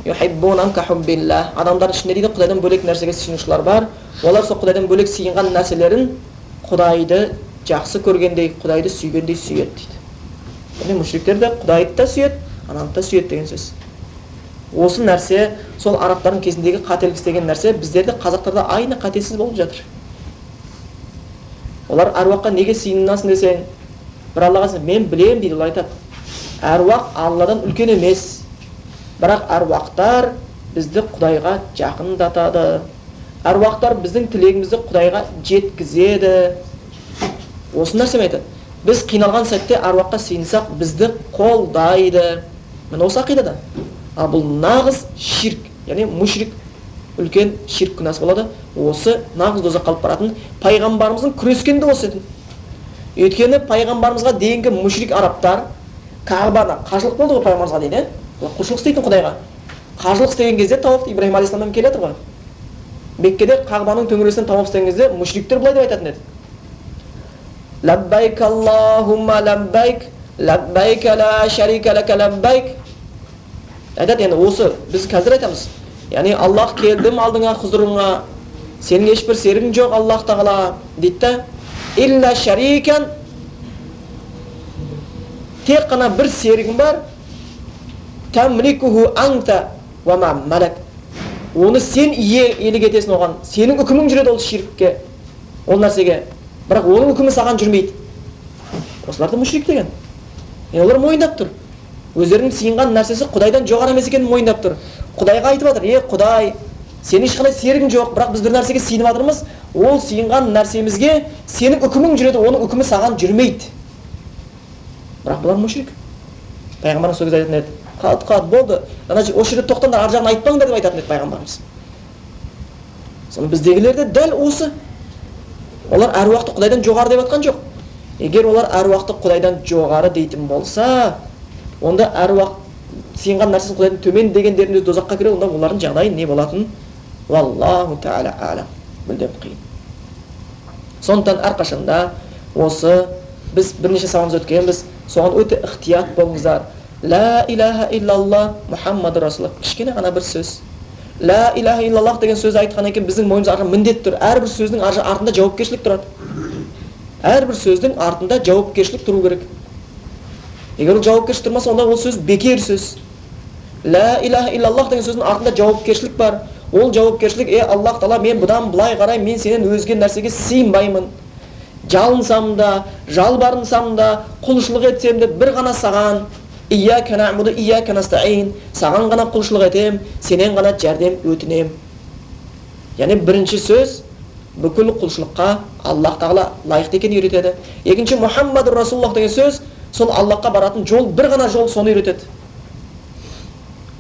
юхиббунахум кахуббиллах. Адамдар ішінде дейді Құдайдан бөлек нәрсеге сыйынушылар бар. Олар сол Құдайдан бөлек сыйынған нәрселерін Құдайды жақсы көргендей, Құдайды сүйгендей сүйеді дейді. Яғни мушриктер де Құдайды да сүйеді, ананы да сүйеді деген сөз. Осы нәрсе сол арабтардың кезіндегі қателік істеген нәрсе біздерде қазақтарда айны қатесіз болып жатыр. Олар әруаққа неге сыйынасың десең, бір Аллаға сен, мен білем дейді, олар айтады. Әруақ Алладан үлкен емес. Бірақ әруақтар бізді Құдайға жақындатады. Әруақтар біздің тілегімізді Құдайға жеткізеді. Осы нәрсе айтады. Біз қиналған сәтте әруаққа сыйынсақ, бізді қолдайды. Мен осы ақидада. Ал бұл нағыз ширк, яғни мушрик, үлкен ширк күнәсі болады. Осы нағыз дозаққа алып баратын пайғамбарымыздың күрескенде осы еді. Өйткені пайғамбарымызға дейінгі мушрик арабтар Кағбада қажылық болды ғой пайғамбарымызға дейін, құлшылық істейтін Құдайға. Қажылық істеген кезде тауап Ибраһим алейхиссаламнан келе жатыр ғой. Меккеде Қағбаның төңірегінен тауап істеген кезде мушриктер былай деп айтатын еді. Лаббайк Аллахумма лаббайк, лаббайк ла шарика лака лаббайк, Айтады, енді осы біз қазір айтамыз. Яғни Аллах келдім алдыңа хұзырыңа, сенің ешбір серігің жоқ Аллах тағала дейді да. Илля шарикен, тек қана бір серігің бар. Тамликуху анта ва ма малак. Оны сен иелік етесің оған. Сенің үкімің жүреді ол ширкке, ол нәрсеге. Бірақ оның үкімі саған жүрмейді. Осыларды мушрик деген. Олар мойындап тұр. Өздерінің сиынған нәрсесі Құдайдан жоғары емес екенін мойындап тұр. Құдайға айтып жатыр: Құдай, сенің ешқандай серігің жоқ, бірақ біз бір нәрсеге сиынып жатырмыз. Ол сиынған нәрсемізге сенің үкімің жүреді, оның үкімі саған жүрмейді. Бірақ бұлар мушрик. Пайғамбарымыз сол кезде айтатын еді: Қат болды. Осы жерде тоқтаңдар, ар жағын айтпаңдар деп айтатын еді пайғамбарымыз. Соны біздегілер де дәл осы. Олар әруақты Құдайдан жоғары деп жатқан жоқ. Егер олар әруақты Құдайдан жоғары дейтін болса, онда әруақ сиынған нәрсесін Құдайдан төмен дегендерінде дозаққа кіреді, онда олардың жағдайы не болатын? Валлаху тағала алам. Мүлдем қиын. Сондықтан әрқашанда осы біз бірнеше сабағымыз өткенбіз, соған өте ықтият болыңыздар. Ла илаха иллаллах Мұхаммаду Расулуллах. Кішкене ғана бір сөз. Ла илаха иллаллах деген сөз айтқаннан кейін біздің мойнымызға артында міндет тұр. Әрбір сөздің артында жауапкершілік тұрады. Әрбір сөздің артында жауапкершілік тұру керек. Егер ол жауапкершілік тұрмаса, онда ол сөз бекер сөз. Ла илаха иллаллах деген сөздің артында жауапкершілік бар. Ол жауапкершілік: Аллах Тағала, мен бұдан былай қарай мен сенен өзге нәрсеге сыйынбаймын. Жалынсам да, жалбарынсам да, құлшылық етсем де бір ғана саған. Ияка нa'буду ияка настаин. Саған ғана құлшылық етем, сенен ғана жәрдем өтінем. Яғни бірінші сөз бүкіл құлшылыққа Аллах Тағала лайықты екенін үйретеді. Екінші, Мұхаммаду Расулуллах деген сөз, сол Аллахқа баратын жол, бір ғана жол, соны үйретеді.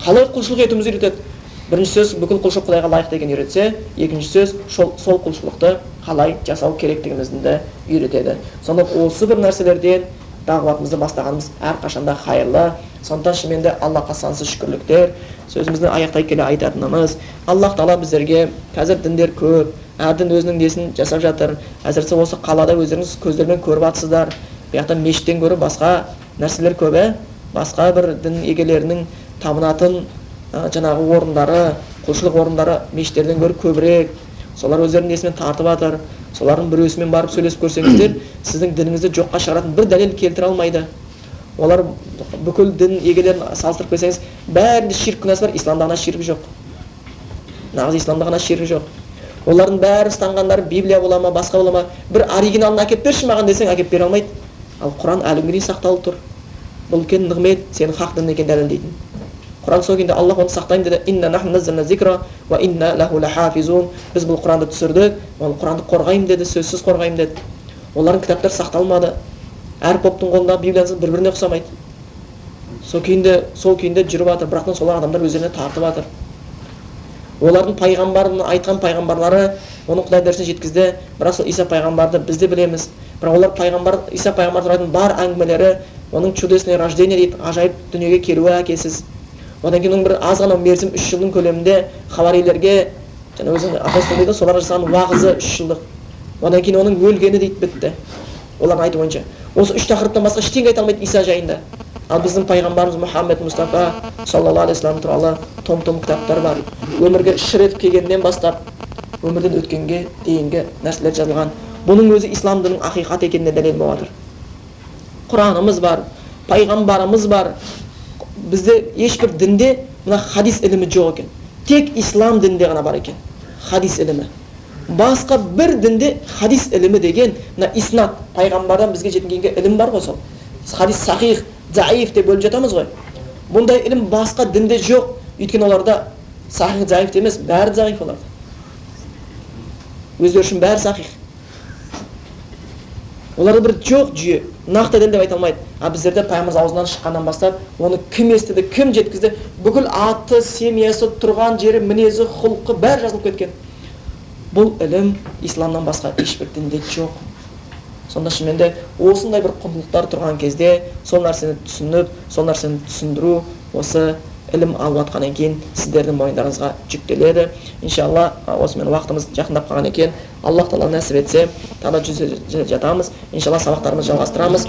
Қалай құлшылық етуімізді үйретеді. Бірінші сөз бүкіл құлшылық Құдайға лайықты екенін үйретсе, екінші сөз сол құлшылықты қалай жасау керектігімізді де үйретеді. Сонда осы бір нәрселерден дағуатымызды бастағанымыз әрқашанда хайырлы. Сондықтан шынымен де Аллахқа сансыз шүкірліктер. Сөзімізді аяқтай келе айтатынымыз: Аллах Тағала біздерге, қазір діндер көп, әр дін өзінің несін жасап жатыр. Әсіресе осы қалада өздеріңіз көздермен көріп жатсыздар. Бұяқта мешіттен гөрі басқа нәрселер көп, басқа бір дін егелерінің табынатын жаңағы орындары, құлшылық орындары мешіттерден гөрі көбірек. Солар өздерінің несімен тартып жатыр. Солардың біреусімен барып сөйлесіп көрсеңіздер, сіздің дініңізді жоққа шығаратын бір дәлел келтіре алмайды. Олар бүкіл дін егелерін салыстырып көрсеңіз, бәрінде ширк күнәсі бар, исламда ғана ширк жоқ. Нағыз исламда ғана ширк жоқ. Олардың бәрі ұстанғандары Библия бола ма, басқа бола ма, бір оригиналын әкеп берші маған десең, әкеп бере алмайды. Ал Құран әлі күнге дейін сақталып тұр. Бұл үлкен нығмет, сенің хақ дін екенін дәлелдейтін. Құран сол кезде Аллах оны сақтаймын деді: Инна нахну наззална зикра ва инна лаху лахафизун. Біз бұл Құранды түсірдік, ол Құранды қорғаймын деді, сөзсіз қорғаймын деді. Олардың кітаптары сақталмады. Әр поптың қолындағы Библиясы бір-біріне ұқсамайды. Сол күйінде жүріп жатыр, бірақ солар адамдар өздеріне тартып жатыр. Олардың пайғамбарын айтқан пайғамбарлары оны Құдай дәрісіне жеткізді, бірақ сол Иса пайғамбарды біз де білеміз. Бірақ олар пайғамбар, Иса пайғамбар туралы бар әңгімелері, оның чудесное рождение дейді, ғажайып дүниеге келуі әкесіз. Одан кейін бір аз ғана мерзім 3 жылдың көлемінде хаварилерге, және өзінің апостол дейді, соларға жасаған уағызы 3 жылдық. Одан кейін оның өлгені дейді, бітті. Олардың айту бойынша. Осы 3 тақырыптан басқа ештеңе айта алмайды Иса жайында. Ал біздің пайғамбарымыз Мұхаммед Мұстафа саллаллаху алейхи вассалам туралы том-том кітаптар бар. Өмірге шыр етіп келгеннен бастап өмірден өткенге дейінгі нәрселер жазылған. Бұның өзі ислам дінінің ақиқат екеніне дәлел болып жатыр. Құранымыз бар, пайғамбарымыз бар. Бізде ешбір дінде мына хадис ілімі жоқ екен. Тек ислам дінде ғана бар екен хадис ілімі. Басқа бір дінде хадис ілімі деген, мына иснат, пайғамбардан бізге жеткенге ілім бар ғой сол. Хадис сахих, заиф деп бөліп жатамыз ғой. Бұндай ілім басқа дінде жоқ. Өйткені оларда сахих, заиф емес, бәрі заиф оларда. Өздері үшін бәрі сахих. Оларда бір жоқ жүйе, нақты дәлел деп айта алмайды. А біздерде пайғамбар аузынан шыққаннан бастап, оны кім естіді, кім жеткізді, бүкіл аты, семьясы, тұрған жері, мінезі, құлқы бәрі жазылып кеткен. Бұл ілім исламнан басқа ешбір дінде жоқ. Сонда шынымен де осындай бір құндылықтар тұрған кезде сол нәрсені түсініп, сол нәрсені түсіндіру, осы ілім алып жатқаннан кейін сіздердің мойындарыңызға жүктеледі. Иншалла, осымен уақытымыз жақындап қалған екен. Аллах Тағала нәсіп етсе, тағы жүзе жатамыз. Иншалла, сабақтарымызды жалғастырамыз.